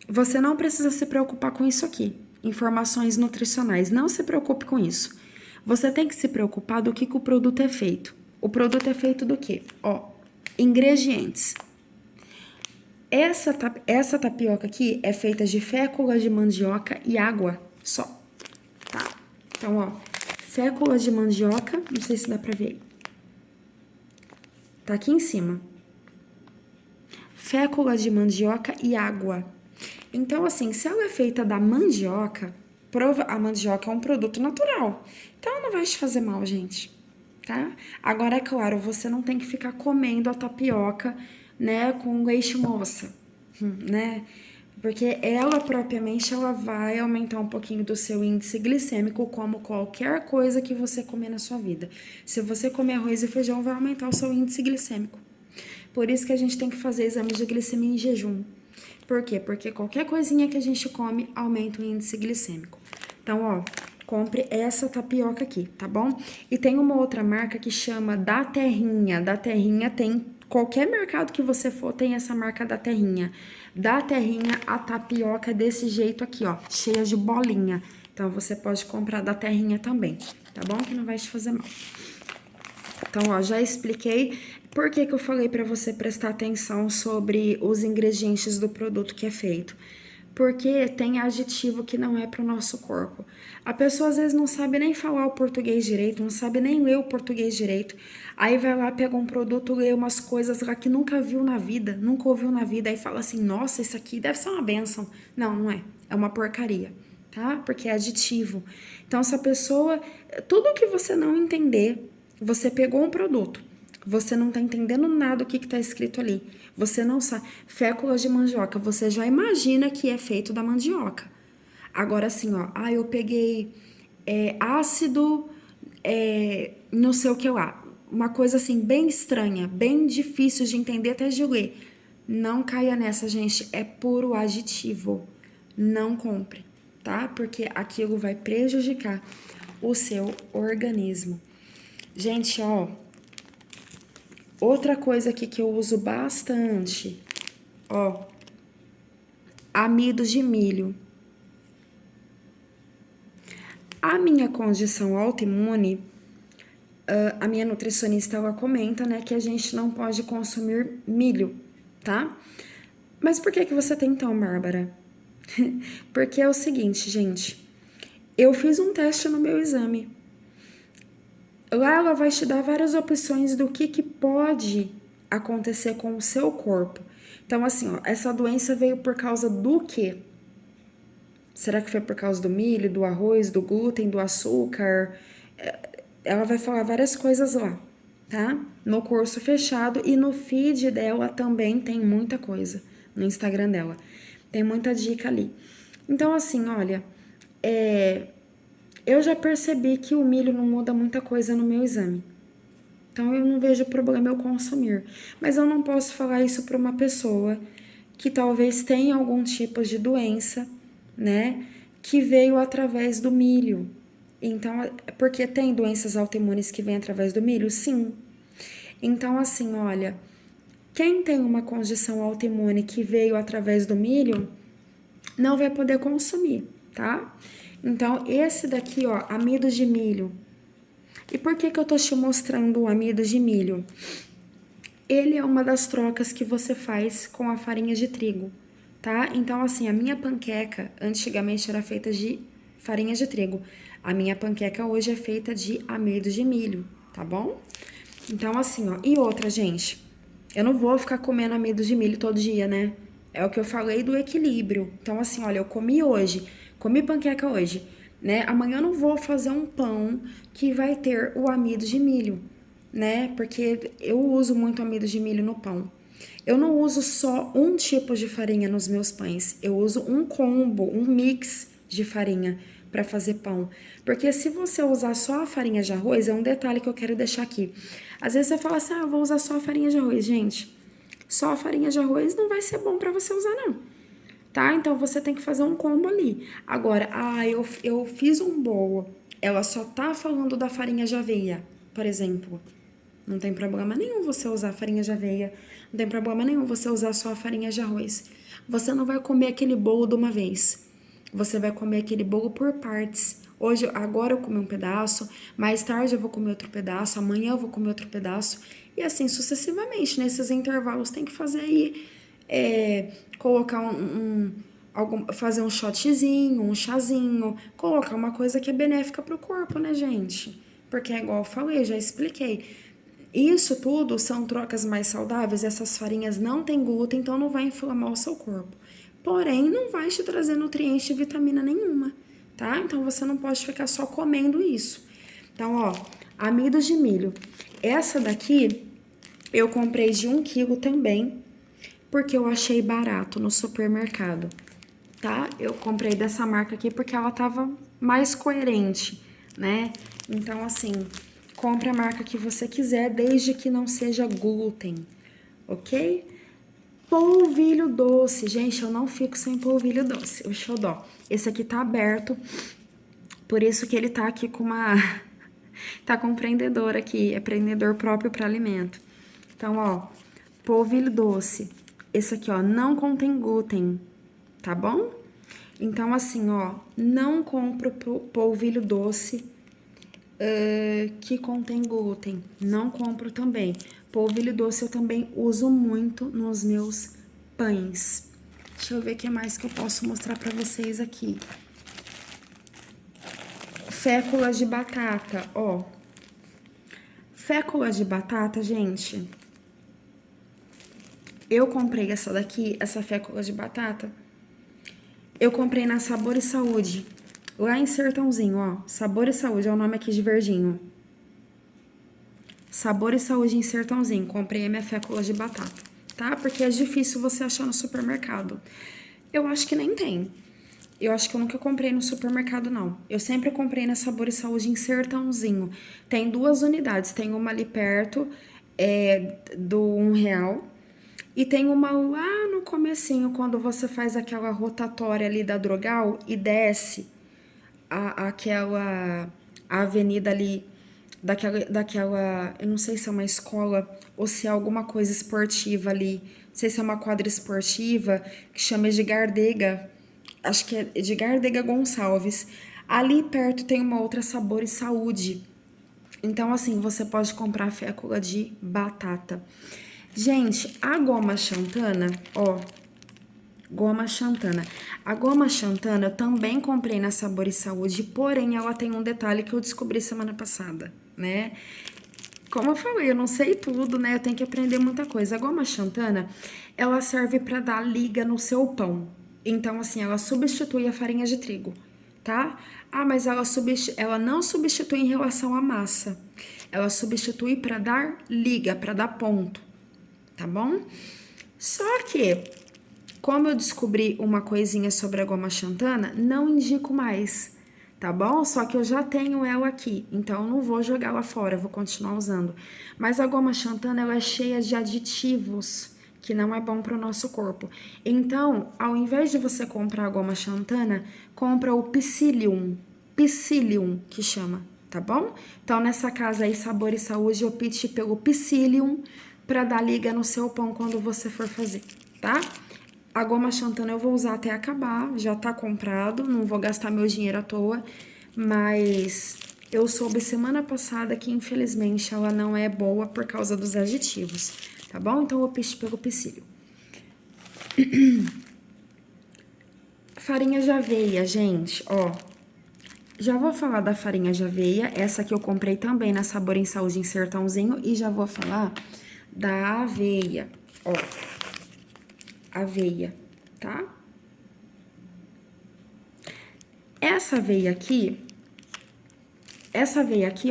você não precisa se preocupar com isso aqui. Informações nutricionais, não se preocupe com isso. Você tem que se preocupar do que o produto é feito. O produto é feito do quê? Ó, ingredientes. Essa tapioca aqui é feita de fécula de mandioca e água só, tá? Então, ó, fécula de mandioca, não sei se dá pra ver. Tá aqui em cima. Fécula de mandioca e água. Então, assim, se ela é feita da mandioca, a mandioca é um produto natural. Então, não vai te fazer mal, gente, tá? Agora, é claro, você não tem que ficar comendo a tapioca, né, com leite moça, né? Porque ela, propriamente, ela vai aumentar um pouquinho do seu índice glicêmico, como qualquer coisa que você comer na sua vida. Se você comer arroz e feijão, vai aumentar o seu índice glicêmico. Por isso que a gente tem que fazer exame de glicemia em jejum. Por quê? Porque qualquer coisinha que a gente come aumenta o índice glicêmico. Então, ó, compre essa tapioca aqui, tá bom? E tem uma outra marca que chama Da Terrinha. Da Terrinha tem, qualquer mercado que você for, tem essa marca Da Terrinha. Da Terrinha, a tapioca é desse jeito aqui, ó, cheia de bolinha. Então, você pode comprar da Terrinha também, tá bom? Que não vai te fazer mal. Então, ó, já expliquei por que eu falei para você prestar atenção sobre os ingredientes do produto que é feito. Porque tem aditivo que não é para o nosso corpo. A pessoa às vezes não sabe nem falar o português direito, não sabe nem ler o português direito. Aí vai lá, pega um produto, lê umas coisas lá que nunca viu na vida, nunca ouviu na vida, aí fala assim, nossa, isso aqui deve ser uma bênção. Não, não é. É uma porcaria, tá? Porque é aditivo. Então, se a pessoa... Tudo que você não entender, você pegou um produto, você não tá entendendo nada do que tá escrito ali. Você não sabe. Fécula de mandioca, você já imagina que é feito da mandioca. Agora assim, ó. Ah, eu peguei ácido, não sei o que lá. Uma coisa assim, bem estranha, bem difícil de entender até de ler. Não caia nessa, gente. É puro aditivo. Não compre, tá? Porque aquilo vai prejudicar o seu organismo. Gente, ó. Outra coisa aqui que eu uso bastante, ó, amido de milho. A minha condição autoimune, a minha nutricionista, ela comenta, né, que a gente não pode consumir milho, tá? Mas por que você tem então, Bárbara? Porque é o seguinte, gente, eu fiz um teste no meu exame. Lá ela vai te dar várias opções do que pode acontecer com o seu corpo. Então, assim, ó, essa doença veio por causa do quê? Será que foi por causa do milho, do arroz, do glúten, do açúcar? Ela vai falar várias coisas lá, tá? No curso fechado e no feed dela também tem muita coisa. No Instagram dela. Tem muita dica ali. Então, assim, olha, eu já percebi que o milho não muda muita coisa no meu exame. Então, eu não vejo problema eu consumir. Mas eu não posso falar isso para uma pessoa que talvez tenha algum tipo de doença, né? Que veio através do milho. Então, porque tem doenças autoimunes que vêm através do milho? Sim. Então, assim, olha, quem tem uma condição autoimune que veio através do milho, não vai poder consumir, tá? Então, esse daqui, ó, amido de milho. E por que eu tô te mostrando o amido de milho? Ele é uma das trocas que você faz com a farinha de trigo, tá? Então, assim, a minha panqueca antigamente era feita de farinha de trigo. A minha panqueca hoje é feita de amido de milho, tá bom? Então, assim, ó. E outra, gente, eu não vou ficar comendo amido de milho todo dia, né? É o que eu falei do equilíbrio. Então, assim, olha, eu comi panqueca hoje, né? Amanhã eu não vou fazer um pão que vai ter o amido de milho, né? Porque eu uso muito amido de milho no pão. Eu não uso só um tipo de farinha nos meus pães, eu uso um combo, um mix de farinha para fazer pão. Porque se você usar só a farinha de arroz, é um detalhe que eu quero deixar aqui. Às vezes você fala assim, eu vou usar só a farinha de arroz. Gente, só a farinha de arroz não vai ser bom para você usar, não. Tá? Então você tem que fazer um combo ali. Agora, eu fiz um bolo, ela só tá falando da farinha de aveia, por exemplo. Não tem problema nenhum você usar farinha de aveia. Não tem problema nenhum você usar só a farinha de arroz. Você não vai comer aquele bolo de uma vez. Você vai comer aquele bolo por partes. Hoje, agora eu comi um pedaço, mais tarde eu vou comer outro pedaço, amanhã eu vou comer outro pedaço. E assim sucessivamente. Nesses intervalos tem que fazer aí, colocar fazer um shotzinho, um chazinho, colocar uma coisa que é benéfica pro corpo, né, gente? Porque é igual eu falei, já expliquei. Isso tudo são trocas mais saudáveis, essas farinhas não têm glúten, então não vai inflamar o seu corpo. Porém, não vai te trazer nutriente e vitamina nenhuma, tá? Então você não pode ficar só comendo isso. Então, ó, amido de milho. Essa daqui eu comprei de 1 quilo também, porque eu achei barato no supermercado, tá? Eu comprei dessa marca aqui porque ela tava mais coerente, né? Então, assim, compre a marca que você quiser, desde que não seja glúten, ok? Polvilho doce. Gente, eu não fico sem polvilho doce, o xodó. Esse aqui tá aberto, por isso que ele tá aqui com uma... tá com um prendedor aqui, é prendedor próprio para alimento. Então, ó, polvilho doce. Esse aqui, ó, não contém glúten, tá bom? Então, assim, ó, não compro polvilho doce que contém glúten. Não compro também. Polvilho doce eu também uso muito nos meus pães. Deixa eu ver o que mais que eu posso mostrar pra vocês aqui. Fécula de batata, ó. Fécula de batata, gente. Eu comprei essa daqui, essa fécula de batata. Eu comprei na Sabor e Saúde. Lá em Sertãozinho, ó. Sabor e Saúde é o nome aqui de verdinho. Sabor e Saúde em Sertãozinho. Comprei a minha fécula de batata, tá? Porque é difícil você achar no supermercado. Eu acho que nem tem. Eu acho que eu nunca comprei no supermercado, não. Eu sempre comprei na Sabor e Saúde em Sertãozinho. Tem 2 unidades. Tem uma ali perto, do R$1. E tem uma lá no comecinho, quando você faz aquela rotatória ali da Drogal e desce aquela avenida ali, daquela, eu não sei se é uma escola ou se é alguma coisa esportiva ali, não sei se é uma quadra esportiva, que chama Edgar Dega, acho que é Edgar Dega Gonçalves. Ali perto tem uma outra Sabor e Saúde. Então, assim, você pode comprar a fécula de batata. Gente, a goma xantana, ó, goma xantana. A goma xantana eu também comprei na Sabor e Saúde, porém ela tem um detalhe que eu descobri semana passada, né? Como eu falei, eu não sei tudo, né? Eu tenho que aprender muita coisa. A goma xantana, ela serve para dar liga no seu pão. Então, assim, ela substitui a farinha de trigo, tá? Ah, mas ela não substitui em relação à massa. Ela substitui para dar liga, para dar ponto, tá bom? Só que, como eu descobri uma coisinha sobre a goma xantana, não indico mais, tá bom? Só que eu já tenho ela aqui, então eu não vou jogar ela fora, eu vou continuar usando. Mas a goma xantana, ela é cheia de aditivos, que não é bom para o nosso corpo. Então, ao invés de você comprar a goma xantana, compra o psyllium, que chama, tá bom? Então, nessa casa aí, Sabor e Saúde, eu opte pelo psyllium para dar liga no seu pão quando você for fazer, tá? A goma xantana eu vou usar até acabar, já tá comprado, não vou gastar meu dinheiro à toa, mas eu soube semana passada que infelizmente ela não é boa por causa dos aditivos, tá bom? Então eu optei pelo psyllium. Farinha de aveia, gente, ó. Já vou falar da farinha de aveia, essa que eu comprei também na Sabor em Saúde em Sertãozinho, e já vou falar da aveia, ó. Aveia, tá? Essa aveia aqui,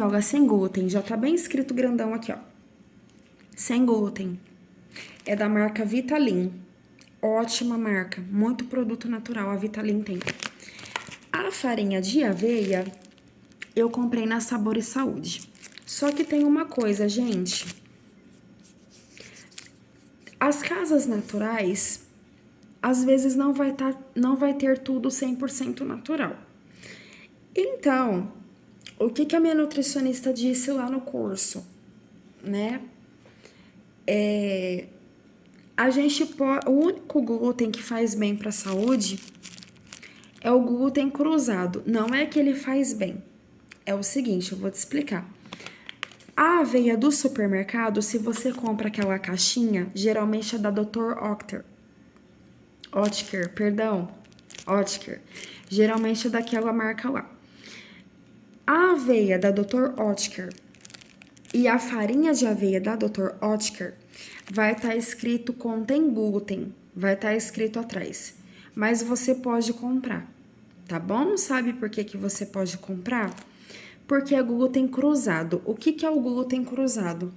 ó, ela é sem glúten, já tá bem escrito grandão aqui, ó. Sem glúten, É da marca Vitalin. Ótima marca, muito produto natural a Vitalin tem. A farinha de aveia eu comprei na Sabor e Saúde. Só que tem uma coisa, gente. As casas naturais, às vezes não vai ter tudo 100% natural. Então, o que a minha nutricionista disse lá no curso, né? O único glúten que faz bem para a saúde é o glúten cruzado. Não é que ele faz bem. É o seguinte, eu vou te explicar. A aveia do supermercado, se você compra aquela caixinha, geralmente é da Dr. Oetker. Geralmente é daquela marca lá. A aveia da Dr. Oetker e a farinha de aveia da Dr. Oetker vai estar escrito contém glúten, vai estar escrito atrás. Mas você pode comprar, tá bom? Sabe por que você pode comprar? Porque é glúten cruzado. O que é o glúten cruzado?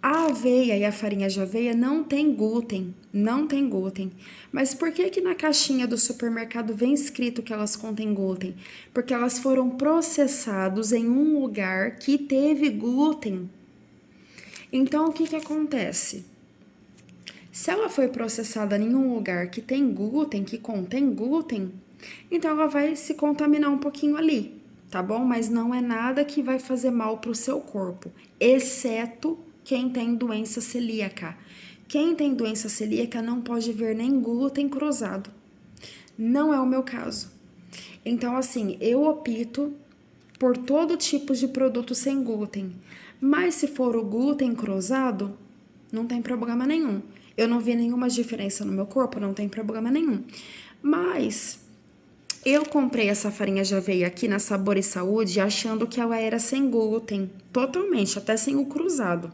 A aveia e a farinha de aveia não tem glúten, não tem glúten. Mas por que na caixinha do supermercado vem escrito que elas contêm glúten? Porque elas foram processadas em um lugar que teve glúten. Então, o que acontece? Se ela foi processada em um lugar que tem glúten, que contém glúten, então ela vai se contaminar um pouquinho ali, tá bom? Mas não é nada que vai fazer mal pro seu corpo, exceto quem tem doença celíaca. Quem tem doença celíaca não pode ver nem glúten cruzado. Não é o meu caso. Então, assim, eu opto por todo tipo de produto sem glúten. Mas se for o glúten cruzado, não tem problema nenhum. Eu não vi nenhuma diferença no meu corpo, não tem problema nenhum. Mas eu comprei essa farinha de aveia aqui na Sabor e Saúde achando que ela era sem glúten, totalmente, até sem o cruzado.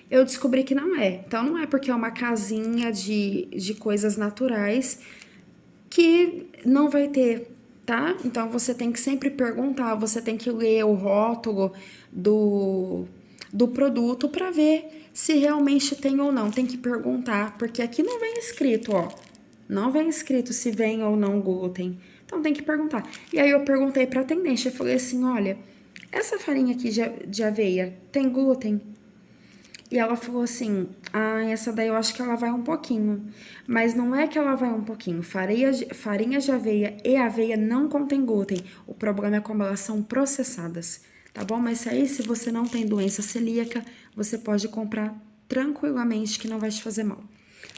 Eu descobri que não é. Então, não é porque é uma casinha de coisas naturais que não vai ter, tá? Então, você tem que sempre perguntar, você tem que ler o rótulo do produto para ver se realmente tem ou não. Tem que perguntar, porque aqui não vem escrito, ó. Não vem escrito se vem ou não glúten. Então, tem que perguntar. E aí, eu perguntei pra atendente, eu falei assim, olha, essa farinha aqui de aveia tem glúten? E ela falou assim, essa daí eu acho que ela vai um pouquinho. Mas não é que ela vai um pouquinho. Farinha de aveia e aveia não contém glúten. O problema é como elas são processadas, tá bom? Mas aí, se você não tem doença celíaca, você pode comprar tranquilamente que não vai te fazer mal,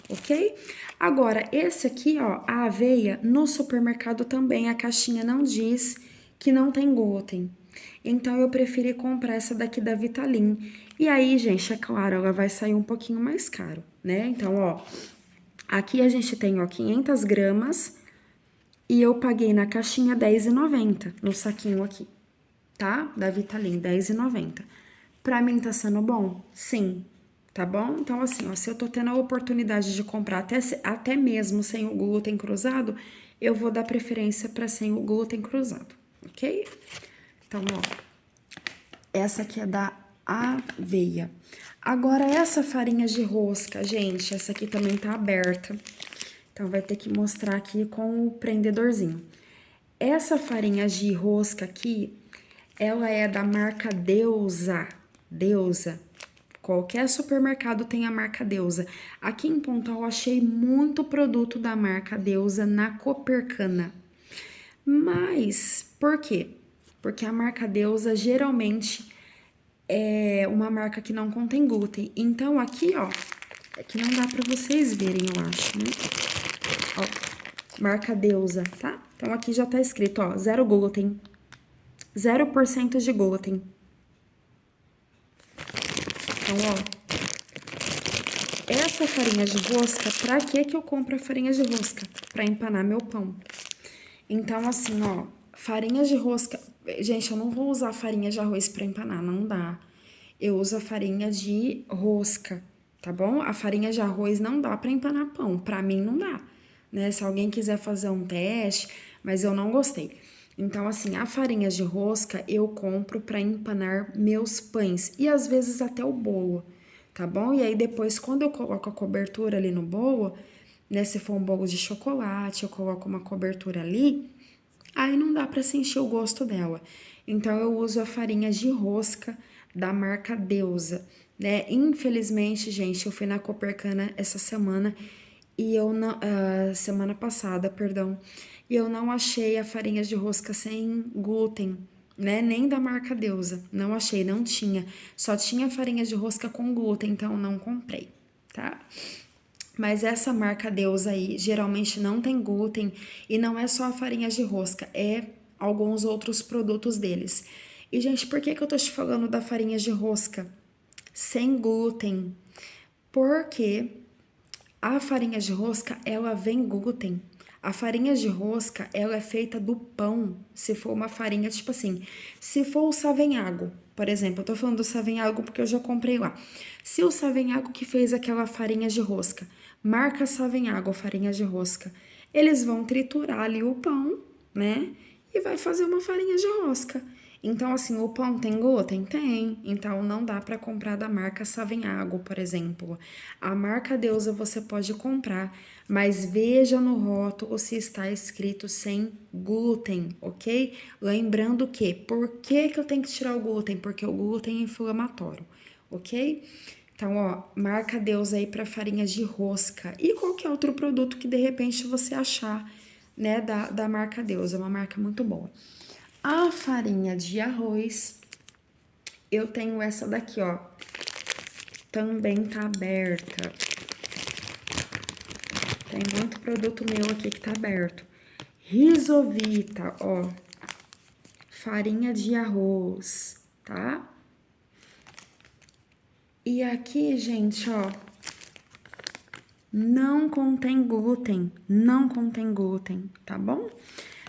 ok? Agora, esse aqui, ó, a aveia, no supermercado também a caixinha não diz que não tem glúten. Então, eu preferi comprar essa daqui da Vitalin. E aí, gente, é claro, ela vai sair um pouquinho mais caro, né? Então, ó, aqui a gente tem, ó, 500 gramas e eu paguei na caixinha R$10,90, no saquinho aqui, tá? Da Vitalin, R$10,90. Pra mim tá sendo bom? Sim, tá bom? Então, assim, ó, se eu tô tendo a oportunidade de comprar até mesmo sem o glúten cruzado, eu vou dar preferência pra sem o glúten cruzado, ok? Então, ó, essa aqui é da aveia. Agora, essa farinha de rosca, gente, essa aqui também tá aberta. Então, vai ter que mostrar aqui com o prendedorzinho. Essa farinha de rosca aqui, ela é da marca Deusa. Deusa. Qualquer supermercado tem a marca Deusa. Aqui em Pontal, eu achei muito produto da marca Deusa na Copercana. Mas, por quê? Porque a marca Deusa geralmente é uma marca que não contém glúten. Então, aqui, ó, é que não dá pra vocês verem, eu acho, né? Ó, marca Deusa, tá? Então, aqui já tá escrito, ó, 0 glúten. 0% de glúten. Então, ó, essa farinha de rosca, pra que eu compro a farinha de rosca? Pra empanar meu pão. Então, assim, ó, farinha de rosca... Gente, eu não vou usar farinha de arroz pra empanar, não dá. Eu uso a farinha de rosca, tá bom? A farinha de arroz não dá pra empanar pão, pra mim não dá, né? Se alguém quiser fazer um teste, mas eu não gostei. Então, assim, a farinha de rosca eu compro pra empanar meus pães e às vezes até o bolo, tá bom? E aí depois, quando eu coloco a cobertura ali no bolo, né, se for um bolo de chocolate, eu coloco uma cobertura ali, aí não dá pra sentir o gosto dela. Então eu uso a farinha de rosca da marca Deusa, né? Infelizmente, gente, eu fui na Copercana essa semana e eu não, semana passada, perdão, e eu não achei a farinha de rosca sem glúten, né? Nem da marca Deusa. Não achei, não tinha. Só tinha farinha de rosca com glúten, então não comprei, tá? Mas essa marca Deus aí geralmente não tem glúten e não é só a farinha de rosca, é alguns outros produtos deles. E, gente, por que eu tô te falando da farinha de rosca sem glúten? Porque a farinha de rosca, ela vem glúten. A farinha de rosca, ela é feita do pão, se for uma farinha, tipo assim, se for o Savenhago, por exemplo, eu tô falando do Savenhago porque eu já comprei lá. Se o Savenhago que fez aquela farinha de rosca, marca Savenhago, farinha de rosca, eles vão triturar ali o pão, né? E vai fazer uma farinha de rosca. Então, assim, o pão tem glúten? Tem. Então, não dá para comprar da marca Savenhago, por exemplo. A marca Deusa você pode comprar, mas veja no rótulo se está escrito sem glúten, ok? Lembrando que, por que eu tenho que tirar o glúten? Porque o glúten é inflamatório, ok? Então, ó, marca Deus aí para farinhas de rosca e qualquer outro produto que de repente você achar, né, da marca Deus. É uma marca muito boa. A farinha de arroz, eu tenho essa daqui, ó. Também tá aberta. Tem muito produto meu aqui que tá aberto. Risovita, ó. Farinha de arroz, tá? E aqui, gente, ó. Não contém glúten. Não contém glúten, tá bom?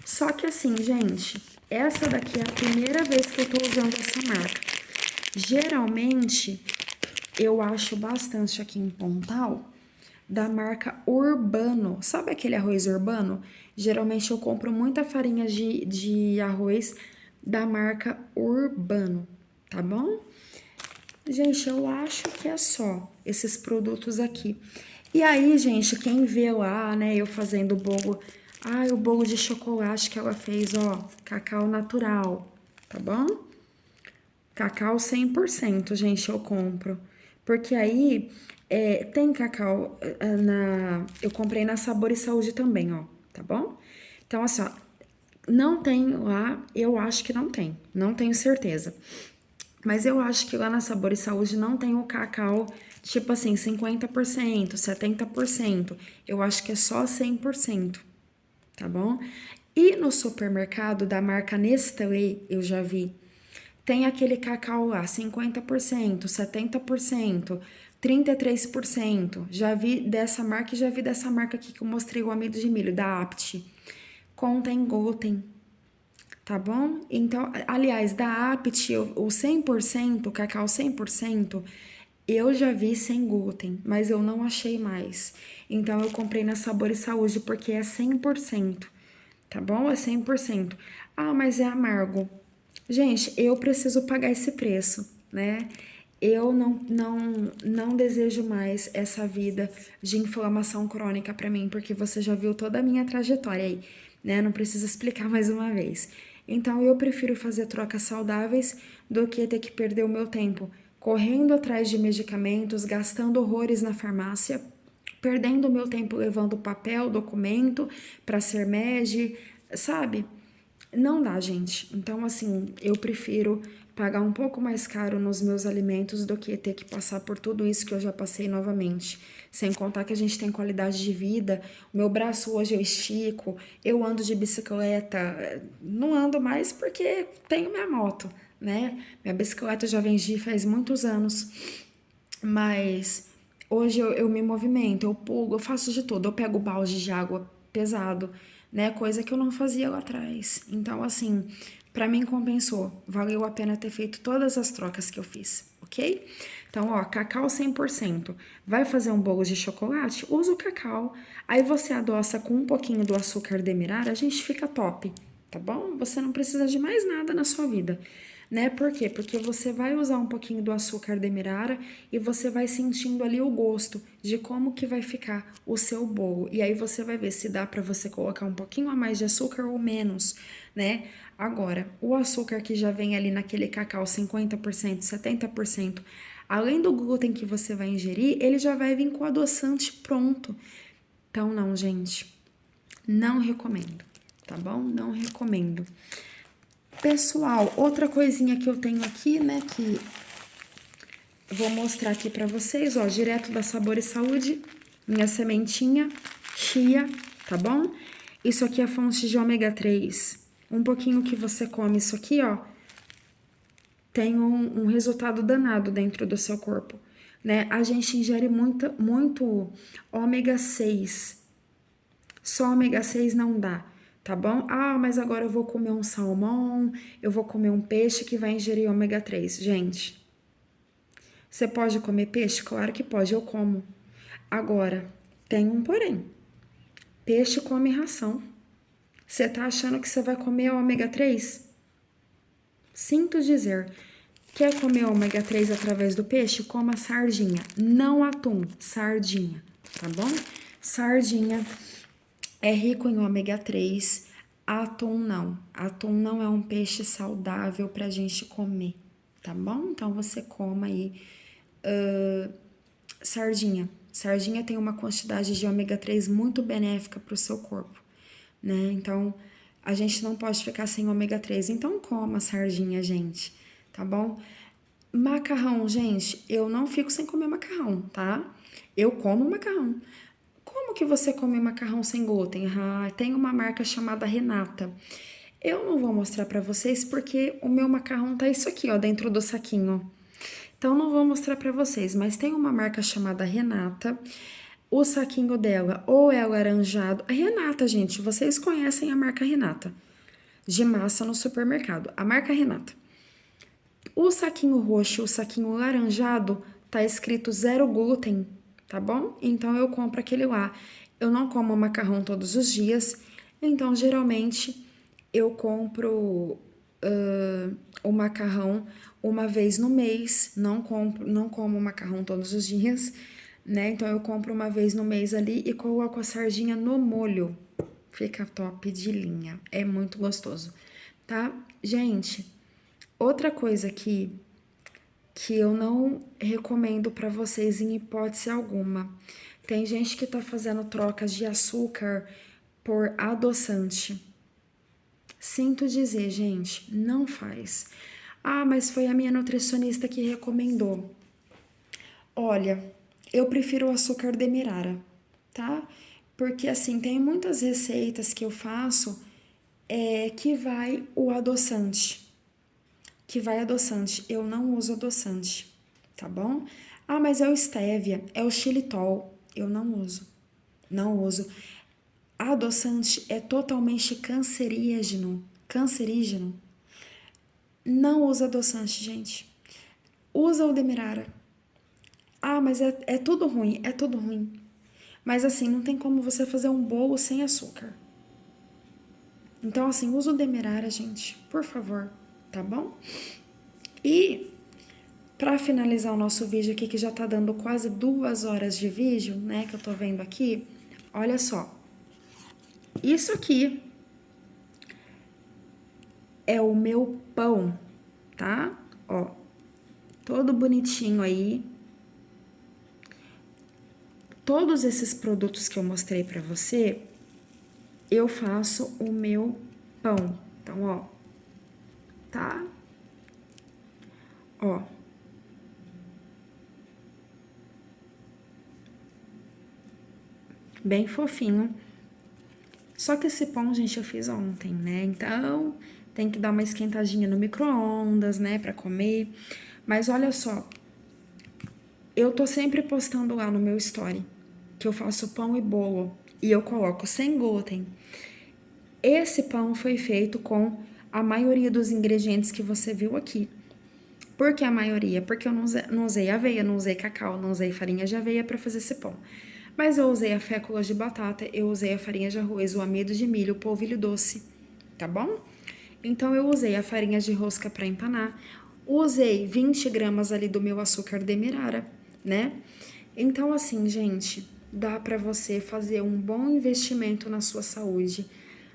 Só que assim, gente, essa daqui é a primeira vez que eu tô usando essa marca. Geralmente, eu acho bastante aqui em Pontal da marca Urbano. Sabe aquele arroz urbano? Geralmente eu compro muita farinha de arroz da marca Urbano, tá bom? Gente, eu acho que é só esses produtos aqui. E aí, gente, quem vê lá, né, eu fazendo o bolo, o bolo de chocolate que ela fez, ó, cacau natural, tá bom? Cacau 100%, gente, eu compro. Porque aí, tem cacau eu comprei na Sabor e Saúde também, ó, tá bom? Então, assim, ó, não tem lá, eu acho que não tem, não tenho certeza. Mas eu acho que lá na Sabor e Saúde não tem o cacau, tipo assim, 50%, 70%. Eu acho que é só 100%, tá bom? E no supermercado da marca Nestlé, eu já vi, tem aquele cacau lá, 50%, 70%, 33%. Já vi dessa marca e já vi dessa marca aqui que eu mostrei o amido de milho, da Apt. Contém glúten, tá bom? Então, aliás, da Apt, o 100%, o cacau 100%, eu já vi sem glúten, mas eu não achei mais. Então, eu comprei na Sabor e Saúde porque é 100%, tá bom? É 100%. Ah, mas é amargo. Gente, eu preciso pagar esse preço, né? Eu não desejo mais essa vida de inflamação crônica pra mim, porque você já viu toda a minha trajetória aí, né? Não precisa explicar mais uma vez. Então, eu prefiro fazer trocas saudáveis do que ter que perder o meu tempo correndo atrás de medicamentos, gastando horrores na farmácia, perdendo o meu tempo levando papel, documento para ser MED, sabe? Não dá, gente. Então, assim, eu prefiro pagar um pouco mais caro nos meus alimentos do que ter que passar por tudo isso que eu já passei novamente. Sem contar que a gente tem qualidade de vida. O meu braço hoje eu estico, eu ando de bicicleta. Não ando mais porque tenho minha moto, né? Minha bicicleta eu já vendi faz muitos anos. Mas hoje eu me movimento, eu pulo, eu faço de tudo. Eu pego balde de água pesado, né? Coisa que eu não fazia lá atrás. Então, assim, pra mim compensou. Valeu a pena ter feito todas as trocas que eu fiz, ok? Então, ó, cacau 100%. Vai fazer um bolo de chocolate? Usa o cacau. Aí você adoça com um pouquinho do açúcar demerara, a gente fica top, tá bom? Você não precisa de mais nada na sua vida, né? Por quê? Porque você vai usar um pouquinho do açúcar demerara e você vai sentindo ali o gosto de como que vai ficar o seu bolo. E aí você vai ver se dá para você colocar um pouquinho a mais de açúcar ou menos, né? Agora, o açúcar que já vem ali naquele cacau 50%, 70%, além do glúten que você vai ingerir, ele já vai vir com o adoçante pronto. Então, não, gente, não recomendo, tá bom? Não recomendo. Pessoal, outra coisinha que eu tenho aqui, né, que vou mostrar aqui pra vocês, ó, direto da Sabor e Saúde, minha sementinha, chia, tá bom? Isso aqui é fonte de ômega 3. Um pouquinho que você come isso aqui, ó, tem um resultado danado dentro do seu corpo, né? A gente ingere muito ômega 6. Só ômega 6 não dá, tá bom? Ah, mas agora eu vou comer um salmão, eu vou comer um peixe que vai ingerir ômega 3. Gente, você pode comer peixe? Claro que pode, eu como. Agora, tem um porém. Peixe come ração. Você tá achando que você vai comer ômega 3? Sinto dizer. Quer comer ômega 3 através do peixe? Coma sardinha. Não atum, sardinha, tá bom? Sardinha é rico em ômega 3, atum não. Atum não é um peixe saudável pra gente comer, tá bom? Então você coma aí sardinha. Sardinha tem uma quantidade de ômega 3 muito benéfica pro seu corpo, né? Então a gente não pode ficar sem ômega 3. Então coma sardinha, gente, tá bom? Macarrão, gente, eu não fico sem comer macarrão, tá? Eu como macarrão. Como que você come macarrão sem glúten? Ah, tem uma marca chamada Renata. Eu não vou mostrar pra vocês porque o meu macarrão tá isso aqui, ó, dentro do saquinho. Então não vou mostrar pra vocês, mas tem uma marca chamada Renata. O saquinho dela ou é laranjado. A Renata, gente, vocês conhecem a marca Renata de massa no supermercado. A marca Renata. O saquinho roxo, o saquinho laranjado, tá escrito zero glúten, tá bom? Então eu compro aquele lá. Eu não como macarrão todos os dias, então geralmente eu compro o macarrão uma vez no mês. Não como macarrão todos os dias, né? Então eu compro uma vez no mês ali e coloco a sardinha no molho. Fica top de linha, é muito gostoso, tá? Gente, outra coisa que eu não recomendo para vocês em hipótese alguma. Tem gente que tá fazendo trocas de açúcar por adoçante. Sinto dizer, gente, não faz. Ah, mas foi a minha nutricionista que recomendou. Olha, eu prefiro o açúcar demerara, tá? Porque assim, tem muitas receitas que eu faço que vai o adoçante. Que vai adoçante. Eu não uso adoçante, tá bom? Ah, mas é o stevia, é o xilitol. Eu não uso. Não uso. Adoçante é totalmente cancerígeno. Cancerígeno. Não usa adoçante, gente. Usa o demerara. Ah, mas é tudo ruim, é tudo ruim. Mas assim, não tem como você fazer um bolo sem açúcar. Então, assim, usa o demerara, gente, por favor, tá bom? E para finalizar o nosso vídeo aqui, que já tá dando quase 2 horas de vídeo, né, que eu tô vendo aqui, olha só. Isso aqui é o meu pão, tá? Ó, todo bonitinho aí. Todos esses produtos que eu mostrei pra você, eu faço o meu pão. Então, ó, tá? Ó. Bem fofinho. Só que esse pão, gente, eu fiz ontem, né? Então, tem que dar uma esquentadinha no micro-ondas, né, pra comer. Mas olha só, eu tô sempre postando lá no meu story que eu faço pão e bolo e eu coloco sem glúten. Esse pão foi feito com a maioria dos ingredientes que você viu aqui. Por que a maioria? Porque eu não usei aveia, não usei cacau, não usei farinha de aveia para fazer esse pão. Mas eu usei a fécula de batata, eu usei a farinha de arroz, o amido de milho, o polvilho doce, tá bom? Então, eu usei a farinha de rosca para empanar, usei 20 gramas ali do meu açúcar demerara, né? Então, assim, gente, dá para você fazer um bom investimento na sua saúde,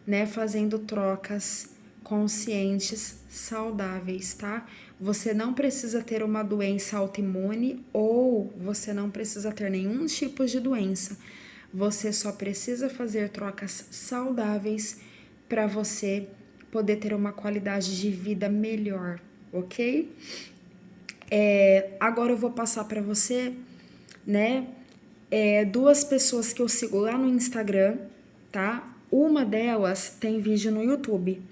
né? Fazendo trocas conscientes, saudáveis, tá? Você não precisa ter uma doença autoimune ou você não precisa ter nenhum tipo de doença. Você só precisa fazer trocas saudáveis para você poder ter uma qualidade de vida melhor, ok? Agora eu vou passar para você, né? Duas pessoas que eu sigo lá no Instagram, tá? Uma delas tem vídeo no YouTube.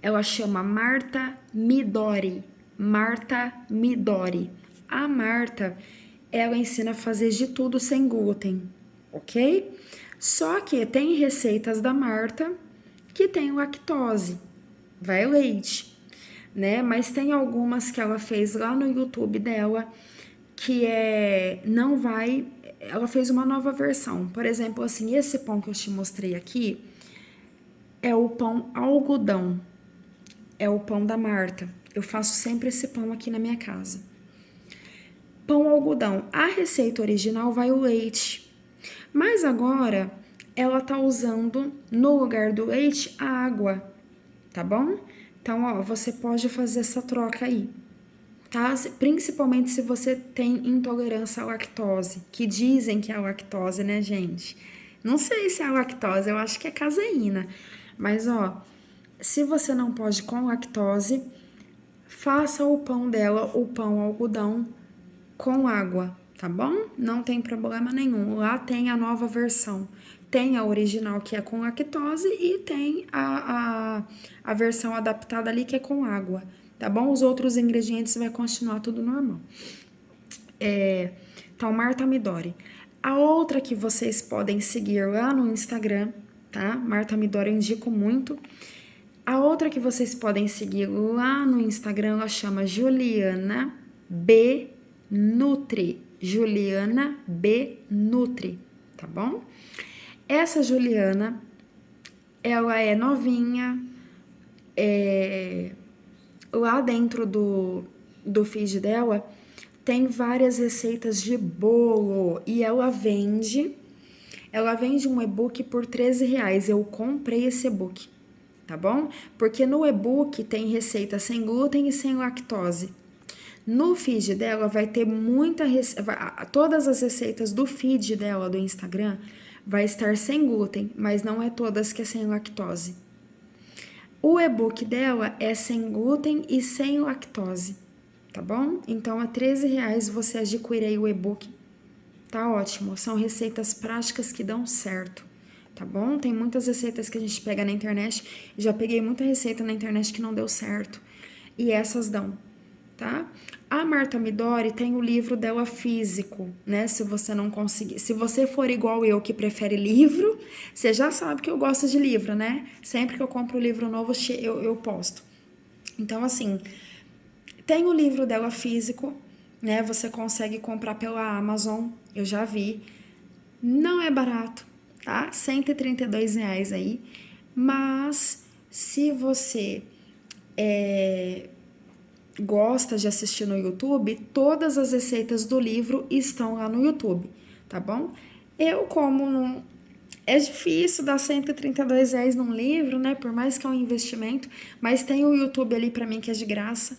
Ela chama Marta Midori. Marta Midori. A Marta, ela ensina a fazer de tudo sem glúten, ok? Só que tem receitas da Marta que tem lactose, vai leite, né? Mas tem algumas que ela fez lá no YouTube dela que não vai, ela fez uma nova versão. Por exemplo, assim, esse pão que eu te mostrei aqui é o pão algodão, é o pão da Marta. Eu faço sempre esse pão aqui na minha casa. Pão algodão. A receita original vai o leite, mas agora ela tá usando no lugar do leite a água, tá bom? Então, ó, você pode fazer essa troca aí, tá? Principalmente se você tem intolerância à lactose, que dizem que é a lactose, né, gente? Não sei se é a lactose, eu acho que é caseína. Mas, ó, se você não pode com lactose, faça o pão dela, o pão algodão, com água, tá bom? Não tem problema nenhum. Lá tem a nova versão. Tem a original que é com lactose e tem a versão adaptada ali que é com água, tá bom? Os outros ingredientes vai continuar tudo normal. Então, Marta Midori. A outra que vocês podem seguir lá no Instagram, tá? Marta Midori eu indico muito. A outra que vocês podem seguir lá no Instagram, ela chama Juliana B Nutri. Juliana B Nutri, tá bom? Essa Juliana, ela é novinha, lá dentro do feed dela tem várias receitas de bolo e ela vende um e-book por R$13. Eu comprei esse e-book, tá bom? Porque no e-book tem receita sem glúten e sem lactose. No feed dela vai ter todas as receitas do feed dela do Instagram vai estar sem glúten, mas não é todas que é sem lactose. O e-book dela é sem glúten e sem lactose, tá bom? Então, a R$13 você adquire aí o e-book, tá ótimo. São receitas práticas que dão certo, tá bom? Tem muitas receitas que a gente pega na internet, já peguei muita receita na internet que não deu certo, e essas dão, tá? A Marta Midori tem o livro dela físico, né? Se você não conseguir, se você for igual eu que prefere livro, você já sabe que eu gosto de livro, né? Sempre que eu compro um livro novo, eu posto. Então, assim, tem o livro dela físico, né? Você consegue comprar pela Amazon, eu já vi. Não é barato, tá? R$132 aí. Mas se você gosta de assistir no YouTube, todas as receitas do livro estão lá no YouTube, tá bom? Como não... É difícil dar R$132 num livro, né? Por mais que é um investimento, mas tem o YouTube ali pra mim que é de graça.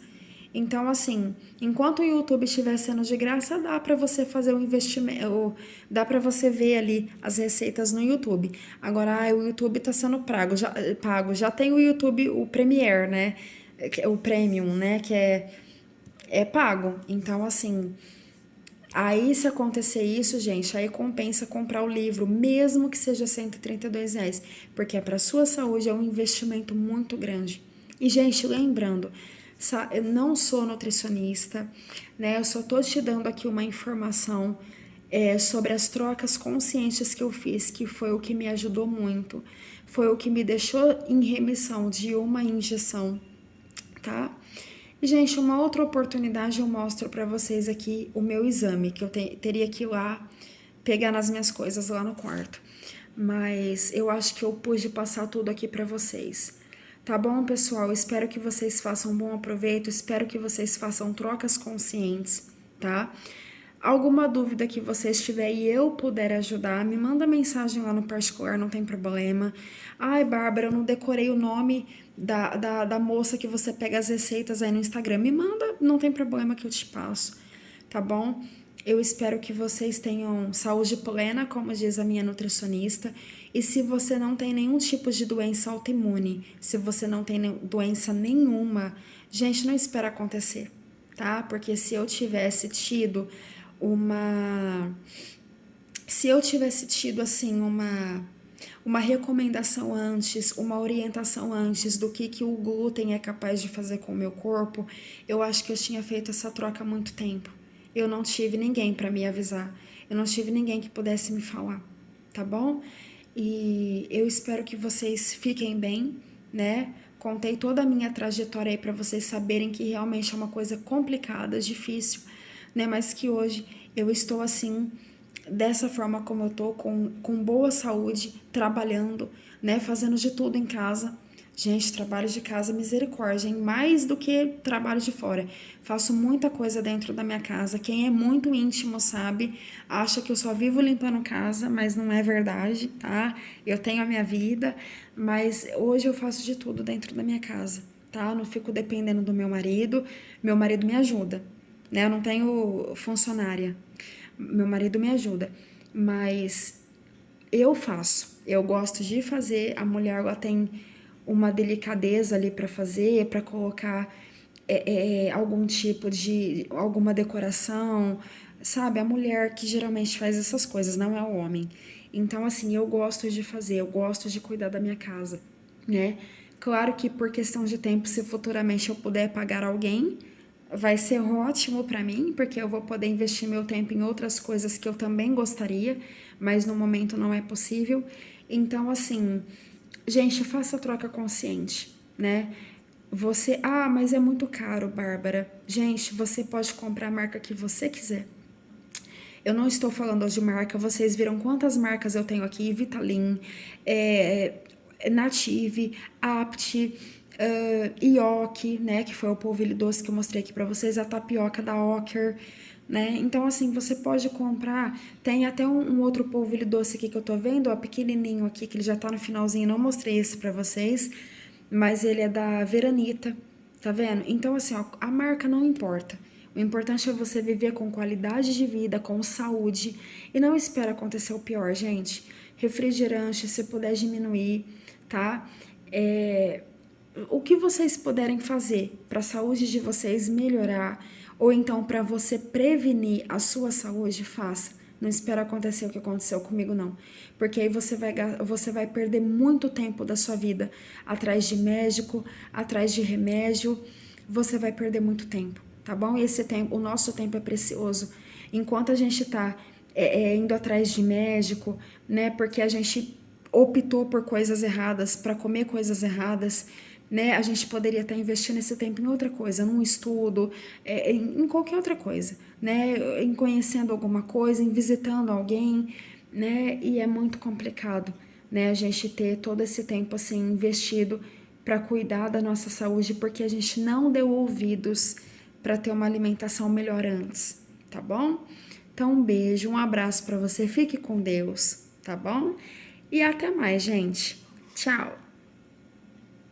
Então, assim, enquanto o YouTube estiver sendo de graça, dá pra você fazer o investimento, dá pra você ver ali as receitas no YouTube. Agora, o YouTube tá sendo pago. Já tem o YouTube, o Premiere, né? O Premium, né? Que é pago. Então, assim, aí se acontecer isso, gente, aí compensa comprar o livro, mesmo que seja R$132, porque para sua saúde é um investimento muito grande. E, gente, lembrando, eu não sou nutricionista, né? Eu só tô te dando aqui uma informação sobre as trocas conscientes que eu fiz, que foi o que me ajudou muito, foi o que me deixou em remissão de uma injeção, tá? E, gente, uma outra oportunidade eu mostro pra vocês aqui o meu exame, que eu teria que ir lá pegar nas minhas coisas lá no quarto. Mas eu acho que eu pude passar tudo aqui pra vocês, Tá bom, pessoal? Espero que vocês façam um bom aproveito, espero que vocês façam trocas conscientes, tá? Alguma dúvida que vocês tiverem e eu puder ajudar, me manda mensagem lá no particular, não tem problema. Ai, Bárbara, eu não decorei o nome da moça que você pega as receitas aí no Instagram. Me manda, não tem problema que eu te passo, tá bom? Eu espero que vocês tenham saúde plena, como diz a minha nutricionista. E se você não tem nenhum tipo de doença autoimune, se você não tem doença nenhuma, gente, não espera acontecer, tá? Porque se eu tivesse tido uma. Se eu tivesse tido, assim, uma recomendação antes, uma orientação antes do que o glúten é capaz de fazer com o meu corpo, eu acho que eu tinha feito essa troca há muito tempo. Eu não tive ninguém para me avisar, eu não tive ninguém que pudesse me falar, tá bom? E eu espero que vocês fiquem bem, né? Contei toda a minha trajetória aí para vocês saberem que realmente é uma coisa complicada, difícil, né? Mas que hoje eu estou assim, dessa forma como eu tô, com boa saúde, trabalhando, né? Fazendo de tudo em casa. Gente, trabalho de casa, misericórdia, hein? Mais do que trabalho de fora. Faço muita coisa dentro da minha casa. Quem é muito íntimo sabe, acha que eu só vivo limpando casa, mas não é verdade, tá? Eu tenho a minha vida, mas hoje eu faço de tudo dentro da minha casa, tá? Eu não fico dependendo do meu marido me ajuda, né? Eu não tenho funcionária, meu marido me ajuda, mas eu faço, eu gosto de fazer, a mulher ela tem uma delicadeza ali para fazer, para colocar algum tipo de, alguma decoração, sabe? A mulher que geralmente faz essas coisas, não é o homem. Então, assim, eu gosto de fazer, eu gosto de cuidar da minha casa, né? Claro que por questão de tempo, se futuramente eu puder pagar alguém, vai ser ótimo para mim, porque eu vou poder investir meu tempo em outras coisas que eu também gostaria, mas no momento não é possível. Então, assim, gente, faça a troca consciente, né? Você, mas é muito caro, Bárbara. Gente, você pode comprar a marca que você quiser. Eu não estou falando de marca, vocês viram quantas marcas eu tenho aqui: Vitalin, Native, Apt, Ioki, né, que foi o polvilho doce que eu mostrei aqui pra vocês, a tapioca da Ocker, né? Então, assim, você pode comprar. Tem até um outro polvilho doce aqui que eu tô vendo, ó, pequenininho aqui, que ele já tá no finalzinho, não mostrei esse pra vocês, mas ele é da Veranita, tá vendo? Então, assim, ó, a marca não importa. O importante é você viver com qualidade de vida, com saúde, e não espera acontecer o pior, gente. Refrigerante, se puder diminuir, tá? O que vocês puderem fazer para a saúde de vocês melhorar, ou então para você prevenir a sua saúde, faça. Não espera acontecer o que aconteceu comigo, não. Porque aí você vai perder muito tempo da sua vida atrás de médico, atrás de remédio. Você vai perder muito tempo, tá bom? E esse tempo, o nosso tempo é precioso. Enquanto a gente tá indo atrás de médico, né? Porque a gente optou por coisas erradas, para comer coisas erradas, né? A gente poderia estar investindo esse tempo em outra coisa, num estudo, em qualquer outra coisa, né? Em conhecendo alguma coisa, em visitando alguém, né? E é muito complicado, né? A gente ter todo esse tempo assim investido para cuidar da nossa saúde, porque a gente não deu ouvidos para ter uma alimentação melhor antes, tá bom? Então, um beijo, um abraço para você, fique com Deus, tá bom? E até mais, gente. Tchau!